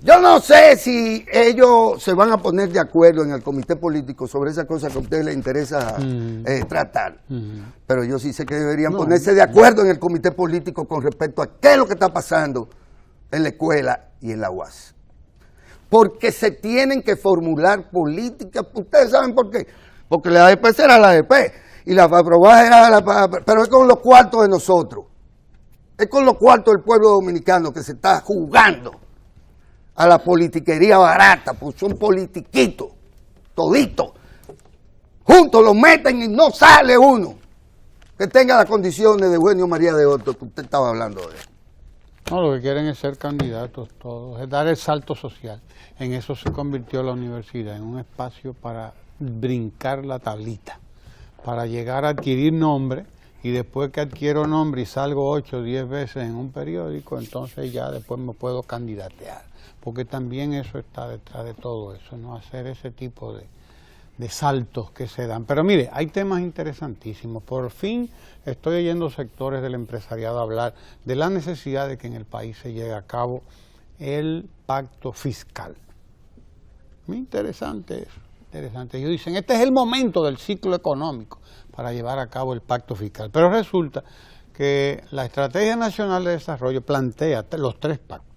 S6: Yo no sé si ellos se van a poner de acuerdo en el comité político sobre esa cosa que a ustedes les interesa tratar, pero yo sí sé que deberían ponerse de acuerdo en el comité político con respecto a qué es lo que está pasando en la escuela y en la UAS. Porque se tienen que formular políticas. ¿Ustedes saben por qué? Porque la ADP será la ADP y la FAPROVAS era la... Pero es con los cuartos de nosotros. Es con los cuartos del pueblo dominicano que se está jugando a la politiquería barata, pues son politiquitos, toditos. Juntos los meten y no sale uno que tenga las condiciones de Eugenio María de Hostos que usted estaba hablando de él.
S1: No, lo que quieren es ser candidatos todos, es dar el salto social. En eso se convirtió la universidad, en un espacio para brincar la tablita, para llegar a adquirir nombre, y después que adquiero nombre y salgo 8 o 10 veces en un periódico, entonces ya después me puedo candidatear. Porque también eso está detrás de todo eso, no hacer ese tipo de saltos que se dan. Pero mire, hay temas interesantísimos. Por fin estoy oyendo sectores del empresariado hablar de la necesidad de que en el país se lleve a cabo el pacto fiscal. Muy interesante eso, interesante. Ellos dicen, este es el momento del ciclo económico para llevar a cabo el pacto fiscal. Pero resulta que la Estrategia Nacional de Desarrollo plantea los 3 pactos.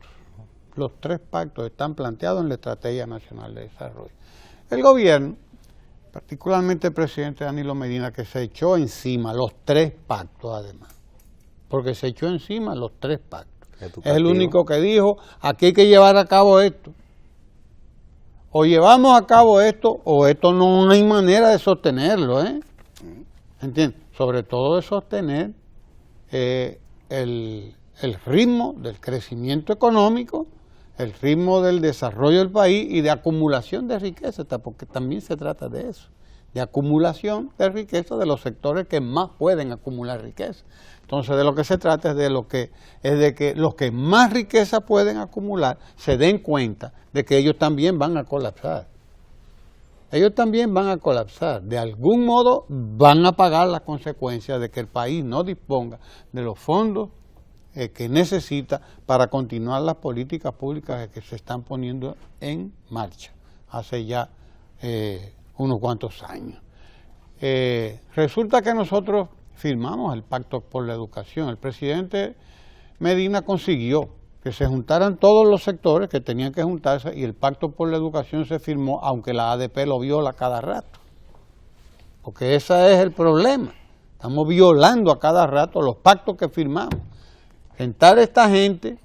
S1: Los 3 pactos están planteados en la Estrategia Nacional de Desarrollo. El gobierno, particularmente el presidente Danilo Medina, que se echó encima los 3 pactos además, porque se echó encima los 3 pactos. Es el único que dijo, aquí hay que llevar a cabo esto. O llevamos a cabo esto, o esto no hay manera de sostenerlo, ¿entiendes? Sobre todo de sostener el ritmo del crecimiento económico, el ritmo del desarrollo del país y de acumulación de riqueza, porque también se trata de eso, de acumulación de riqueza de los sectores que más pueden acumular riqueza. Entonces de lo que se trata es de que los que más riqueza pueden acumular se den cuenta de que ellos también van a colapsar. Ellos también van a colapsar. De algún modo van a pagar las consecuencias de que el país no disponga de los fondos que necesita para continuar las políticas públicas que se están poniendo en marcha hace ya unos cuantos años. Resulta que nosotros firmamos el Pacto por la Educación. El presidente Medina consiguió que se juntaran todos los sectores que tenían que juntarse y el Pacto por la Educación se firmó, aunque la ADP lo viola cada rato. Porque ese es el problema. Estamos violando a cada rato los pactos que firmamos. Sentar a esta gente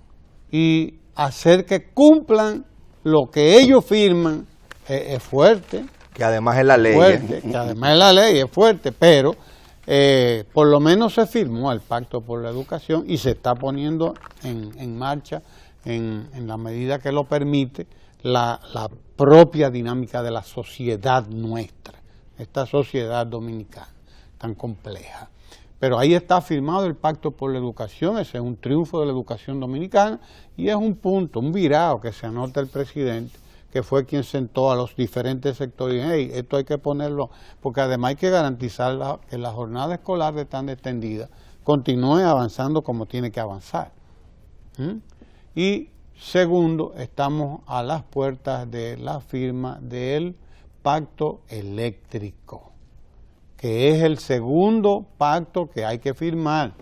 S1: y hacer que cumplan lo que ellos firman es fuerte.
S5: Que además es la ley.
S1: Fuerte, que además es la ley, es fuerte, pero por lo menos se firmó el Pacto por la Educación y se está poniendo en marcha, en la medida que lo permite, la propia dinámica de la sociedad nuestra, esta sociedad dominicana tan compleja. Pero ahí está firmado el Pacto por la Educación, ese es un triunfo de la educación dominicana y es un punto, un virado que se anota el presidente, que fue quien sentó a los diferentes sectores y dijo, hey, esto hay que ponerlo, porque además hay que garantizar que la jornada escolar de tan extendida continúe avanzando como tiene que avanzar. Y segundo, estamos a las puertas de la firma del Pacto Eléctrico, que es el segundo pacto que hay que firmar.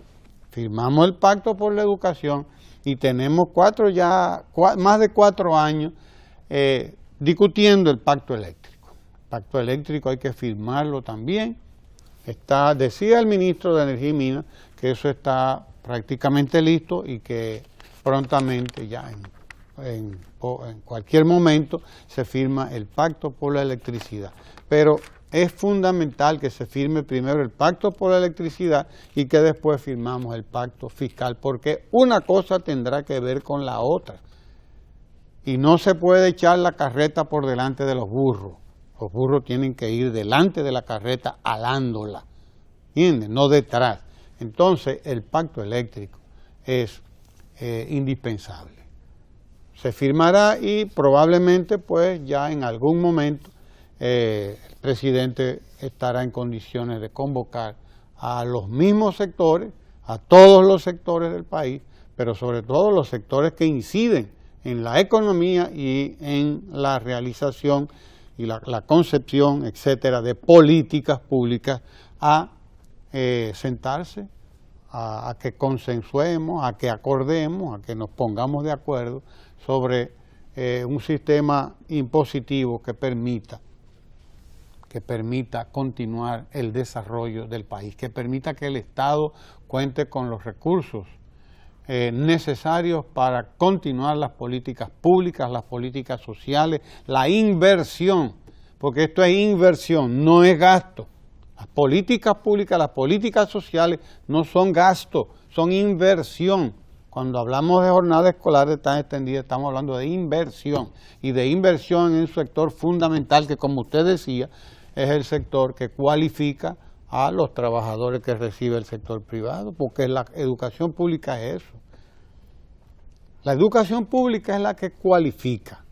S1: Firmamos el Pacto por la Educación y tenemos más de 4 años discutiendo el Pacto Eléctrico. El Pacto Eléctrico hay que firmarlo también. Decía el ministro de Energía y Minas que eso está prácticamente listo y que prontamente, ya en cualquier momento, se firma el Pacto por la Electricidad. Pero es fundamental que se firme primero el Pacto por la Electricidad y que después firmamos el Pacto Fiscal, porque una cosa tendrá que ver con la otra. Y no se puede echar la carreta por delante de los burros. Los burros tienen que ir delante de la carreta alándola, ¿entiendes? No detrás. Entonces el Pacto Eléctrico es indispensable. Se firmará y probablemente pues ya en algún momento el presidente estará en condiciones de convocar a los mismos sectores, a todos los sectores del país, pero sobre todo los sectores que inciden en la economía y en la realización y la concepción, etcétera, de políticas públicas, a sentarse, a que consensuemos, a que acordemos, a que nos pongamos de acuerdo sobre un sistema impositivo que permita continuar el desarrollo del país, que permita que el Estado cuente con los recursos necesarios para continuar las políticas públicas, las políticas sociales, la inversión, porque esto es inversión, no es gasto. Las políticas públicas, las políticas sociales no son gasto, son inversión. Cuando hablamos de jornadas escolares tan extendidas, estamos hablando de inversión, y de inversión en un sector fundamental que, como usted decía, es el sector que cualifica a los trabajadores que recibe el sector privado, porque la educación pública es eso. La educación pública es la que cualifica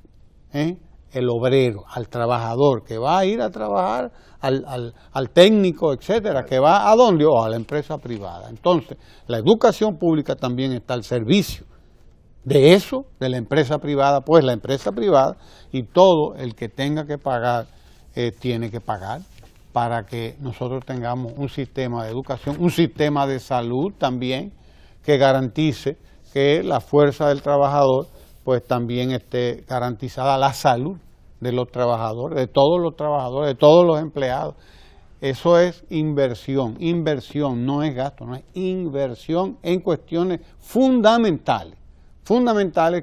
S1: el obrero, al trabajador, que va a ir a trabajar, al técnico, etcétera, que va a dónde, o a la empresa privada. Entonces, la educación pública también está al servicio de eso, de la empresa privada, pues la empresa privada y todo el que tenga que pagar, tiene que pagar para que nosotros tengamos un sistema de educación, un sistema de salud también, que garantice que la fuerza del trabajador pues también esté garantizada, la salud de los trabajadores, de todos los trabajadores, de todos los empleados. Eso es inversión, no es gasto, no es inversión en cuestiones fundamentales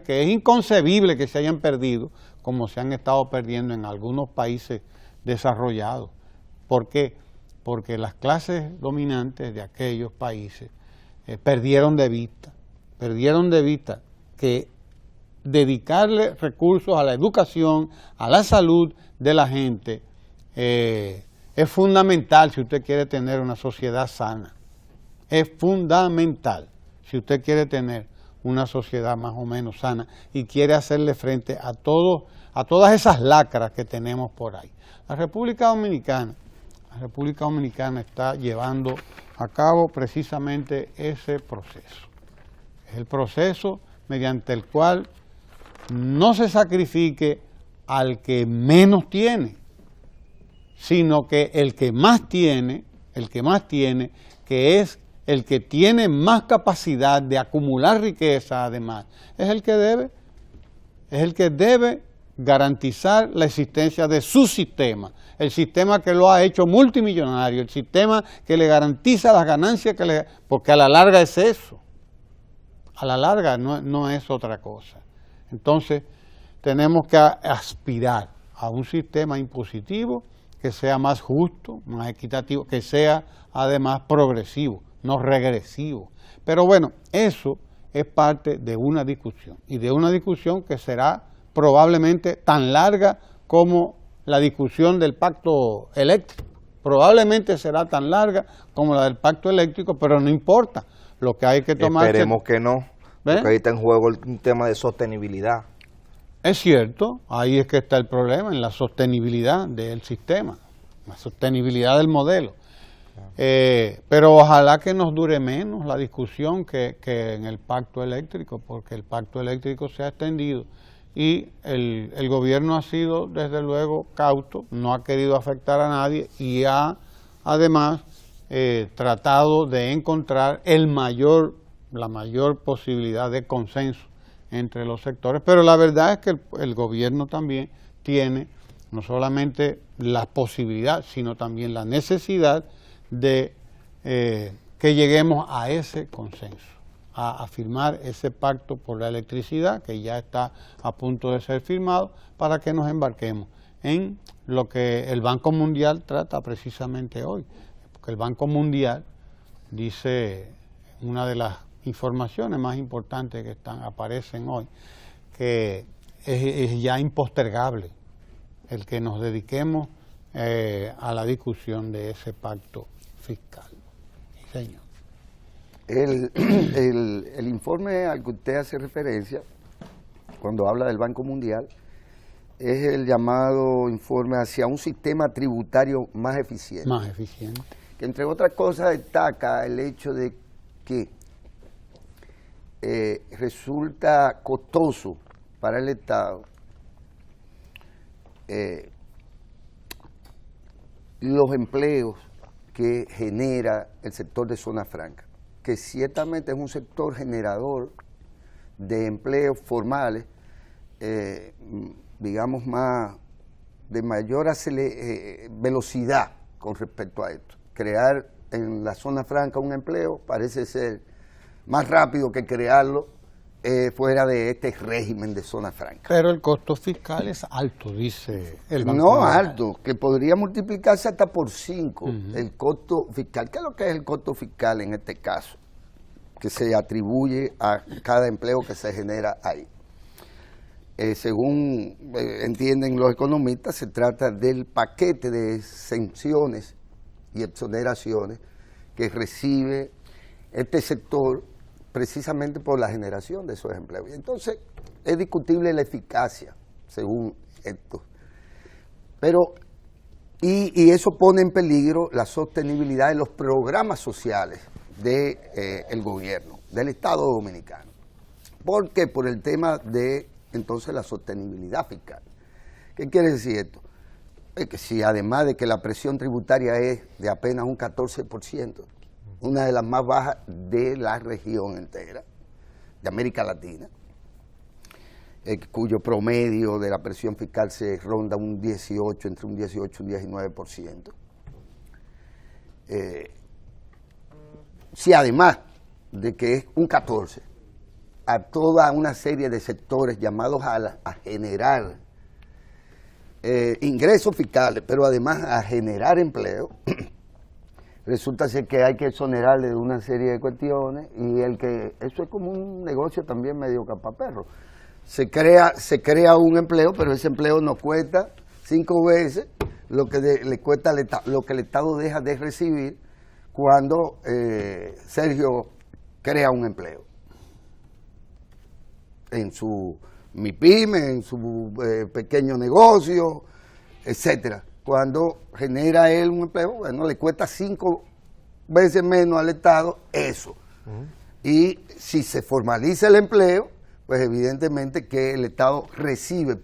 S1: que es inconcebible que se hayan perdido, como se han estado perdiendo en algunos países desarrollados. ¿Por qué? Porque las clases dominantes de aquellos países perdieron de vista que dedicarle recursos a la educación, a la salud de la gente, es fundamental si usted quiere tener una sociedad sana. Es fundamental si usted quiere tener una sociedad más o menos sana y quiere hacerle frente a todas esas lacras que tenemos por ahí. La República Dominicana está llevando a cabo precisamente ese proceso. Es el proceso mediante el cual no se sacrifique al que menos tiene, sino que el que más tiene, que es el que tiene más capacidad de acumular riqueza además, es el que debe garantizar la existencia de su sistema, el sistema que lo ha hecho multimillonario, el sistema que le garantiza las ganancias, porque a la larga es eso, a la larga no es otra cosa. Entonces tenemos que aspirar a un sistema impositivo que sea más justo, más equitativo, que sea además progresivo, no regresivo. Pero bueno, eso es parte de una discusión, y de una discusión que será probablemente tan larga como la discusión del pacto eléctrico. Probablemente será tan larga como la del pacto eléctrico, pero no importa. Lo que hay que tomar...
S5: Esperemos que no, porque ahí está en juego un tema de sostenibilidad.
S1: Es cierto, ahí es que está el problema, en la sostenibilidad del sistema, la sostenibilidad del modelo. Pero ojalá que nos dure menos la discusión que en el pacto eléctrico, porque el pacto eléctrico se ha extendido y el gobierno ha sido desde luego cauto, no ha querido afectar a nadie y ha además tratado de encontrar la mayor posibilidad de consenso entre los sectores, pero la verdad es que el gobierno también tiene no solamente la posibilidad, sino también la necesidad de que lleguemos a ese consenso, a firmar ese pacto por la electricidad que ya está a punto de ser firmado, para que nos embarquemos en lo que el Banco Mundial trata precisamente hoy, porque el Banco Mundial dice, una de las informaciones más importantes que aparecen hoy, que es ya impostergable el que nos dediquemos a la discusión de ese pacto fiscal. Sí, señor.
S6: El informe al que usted hace referencia, cuando habla del Banco Mundial, es el llamado informe hacia un sistema tributario más eficiente.
S1: Más eficiente.
S6: Que entre otras cosas destaca el hecho de que resulta costoso para el Estado los empleos que genera el sector de zona franca, que ciertamente es un sector generador de empleos formales, digamos, de mayor velocidad con respecto a esto. Crear en la zona franca un empleo parece ser más rápido que crearlo fuera de este régimen de zona franca.
S1: Pero el costo fiscal es alto, dice el Banco
S6: No
S1: Mundial.
S6: alto, que podría multiplicarse hasta por 5 el costo fiscal. ¿Qué es lo que es el costo fiscal en este caso? Que se atribuye a cada empleo que se genera ahí. Según entienden los economistas, se trata del paquete de exenciones y exoneraciones que recibe este sector precisamente por la generación de esos empleos. Y entonces es discutible la eficacia, según esto. Pero, y eso pone en peligro la sostenibilidad de los programas sociales del gobierno, del Estado Dominicano. ¿Por qué? Por el tema de, entonces, la sostenibilidad fiscal. ¿Qué quiere decir esto? Que si además de que la presión tributaria es de apenas un 14%, una de las más bajas de la región entera, de América Latina, cuyo promedio de la presión fiscal se ronda un 18, entre un 18 y un 19%. Si además de que es un 14%, a toda una serie de sectores llamados a generar ingresos fiscales, pero además a generar empleo, resulta ser que hay que exonerarle de una serie de cuestiones y eso es como un negocio también medio capaperro. Se crea un empleo, pero ese empleo nos cuesta 5 veces lo que le cuesta lo que el Estado deja de recibir cuando Sergio crea un empleo en su MIPYME, en su pequeño negocio, etcétera. Cuando genera él un empleo, bueno, le cuesta 5 veces menos al Estado eso. Y si se formaliza el empleo, pues evidentemente que el Estado recibe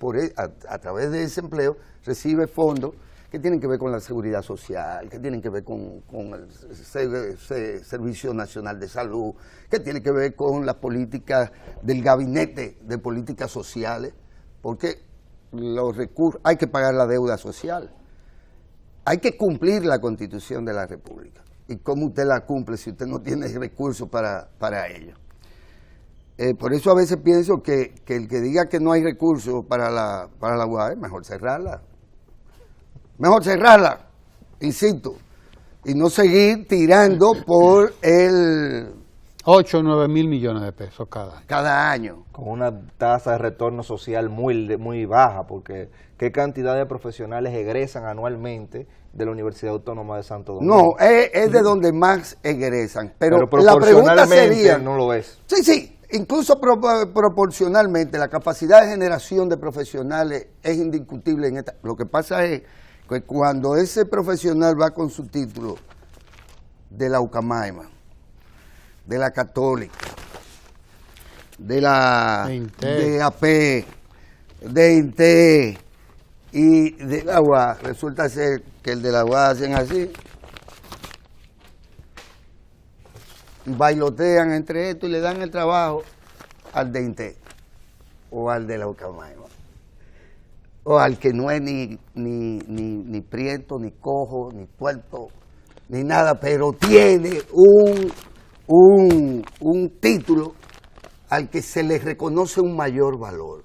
S6: a través de ese empleo, recibe fondos que tienen que ver con la seguridad social, que tienen que ver con el Servicio Nacional de Salud, que tienen que ver con las políticas del Gabinete de Políticas Sociales, porque los recursos, hay que pagar la deuda social. Hay que cumplir la Constitución de la República. ¿Y cómo usted la cumple si usted no tiene recursos para ello? Por eso a veces pienso que el que diga que no hay recursos para la UAE, mejor cerrarla. Mejor cerrarla, insisto, y no seguir tirando por el
S1: 8 o 9 mil millones de pesos
S6: cada año.
S5: Con una tasa de retorno social muy baja, porque ¿qué cantidad de profesionales egresan anualmente de la Universidad Autónoma de Santo Domingo?
S6: No, es de donde más egresan, pero la pregunta
S5: proporcionalmente
S6: sería,
S5: no lo es.
S6: Sí, incluso proporcionalmente la capacidad de generación de profesionales es indiscutible en esta. Lo que pasa es que cuando ese profesional va con su título de la Ucamaima, de la Católica, de la de AP, de INTE y de la UA, resulta ser que el de la UA hacen así, bailotean entre esto y le dan el trabajo al de INTE o al de la Ucamaima, o al que no es ni prieto, ni cojo, ni puerto, ni nada, pero tiene un título al que se le reconoce un mayor valor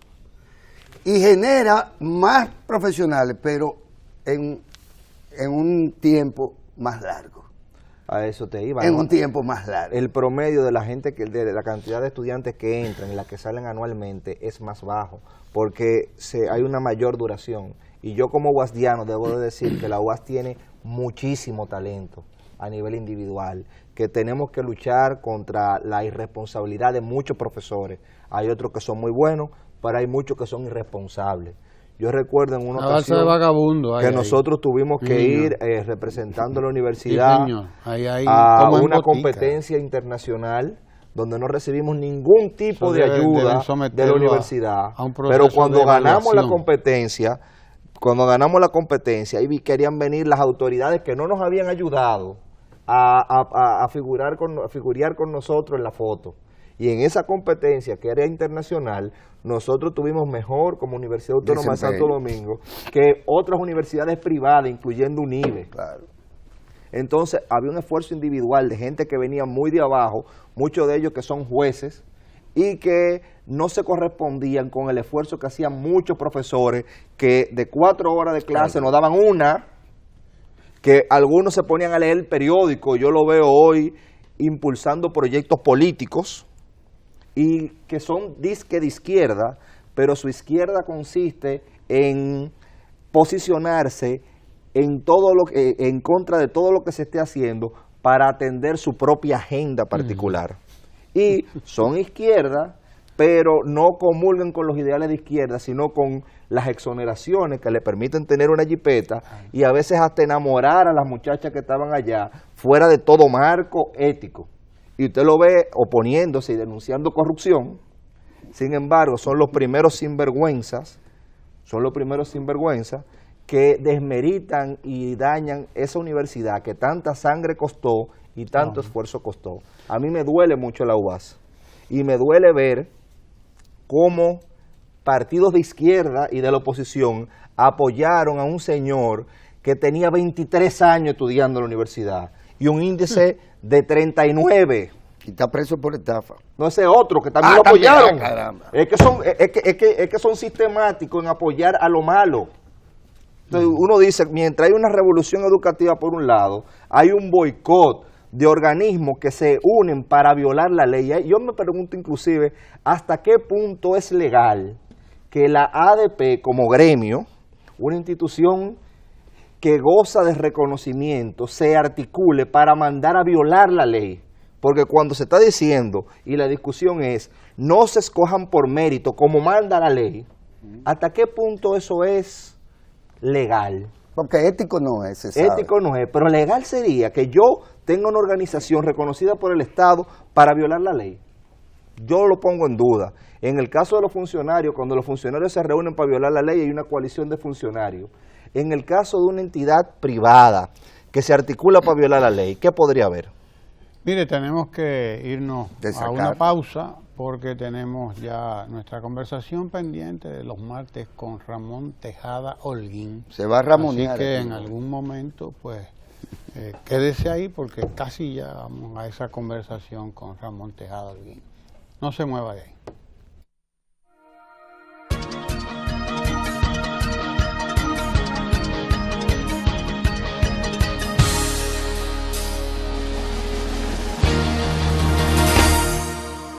S6: y genera más profesionales, pero en un tiempo más largo.
S5: A eso te iba.
S6: En
S5: ¿no?
S6: un tiempo más largo.
S5: El promedio de la gente, de la cantidad de estudiantes que entran y la que salen anualmente es más bajo, porque hay una mayor duración. Y yo como guasdiano debo de decir que la UAS tiene muchísimo talento a nivel individual, que tenemos que luchar contra la irresponsabilidad de muchos profesores. Hay otros que son muy buenos, pero hay muchos que son irresponsables. Yo recuerdo en una ocasión
S1: de vagabundo,
S5: que nosotros tuvimos que ir representando a la universidad a una competencia internacional donde no recibimos ningún tipo
S1: Eso
S5: de
S1: deben
S5: ayuda de la
S1: someterlo
S5: universidad,
S1: a un proceso
S5: pero cuando
S1: de
S5: ganamos la
S1: evaluación.
S5: competencia, y querían venir las autoridades que no nos habían ayudado a figurar con nosotros en la foto. Y en esa competencia, que era internacional, nosotros tuvimos mejor como Universidad Autónoma de Santo Domingo que otras universidades privadas, incluyendo UNIBE.
S6: Claro.
S5: Entonces, había un esfuerzo individual de gente que venía muy de abajo, muchos de ellos que son jueces, y que no se correspondían con el esfuerzo que hacían muchos profesores, que de 4 horas de clase nos daban una, que algunos se ponían a leer el periódico, yo lo veo hoy impulsando proyectos políticos, y que son disque de izquierda, pero su izquierda consiste en posicionarse en todo en contra de todo lo que se esté haciendo para atender su propia agenda particular. Y son izquierda, pero no comulgan con los ideales de izquierda, sino con las exoneraciones que le permiten tener una jipeta y a veces hasta enamorar a las muchachas que estaban allá fuera de todo marco ético. Y usted lo ve oponiéndose y denunciando corrupción. Sin embargo, son los primeros sinvergüenzas que desmeritan y dañan esa universidad que tanta sangre costó y tanto esfuerzo costó. A mí me duele mucho la UAS y me duele ver cómo partidos de izquierda y de la oposición apoyaron a un señor que tenía 23 años estudiando en la universidad y un índice de 39.
S6: Y está preso por estafa.
S5: No, ese otro que también lo apoyaron.
S6: Caramba.
S5: Es que son sistemáticos en apoyar a lo malo. Entonces uno dice, mientras hay una revolución educativa por un lado, hay un boicot de organismos que se unen para violar la ley. Yo me pregunto inclusive, ¿hasta qué punto es legal que la ADP como gremio, una institución que goza de reconocimiento, se articule para mandar a violar la ley? Porque cuando se está diciendo, y la discusión es, no se escojan por mérito como manda la ley, ¿hasta qué punto eso es legal?
S6: Porque ético no es, se sabe.
S5: Ético no es, pero legal sería que yo tenga una organización reconocida por el Estado para violar la ley. Yo lo pongo en duda. En el caso de los funcionarios, cuando los funcionarios se reúnen para violar la ley, hay una coalición de funcionarios. En el caso de una entidad privada que se articula para violar la ley, ¿qué podría haber?
S1: Mire, tenemos que irnos a
S6: Desacato.
S1: una pausa porque tenemos ya nuestra conversación pendiente de los martes con Ramón Tejada Holguín.
S6: Se va a ramonear.
S1: Así que
S6: aquí,
S1: en
S6: ¿no?
S1: algún momento, pues, quédese ahí porque casi ya vamos a esa conversación con Ramón Tejada Holguín. No se mueva de ahí.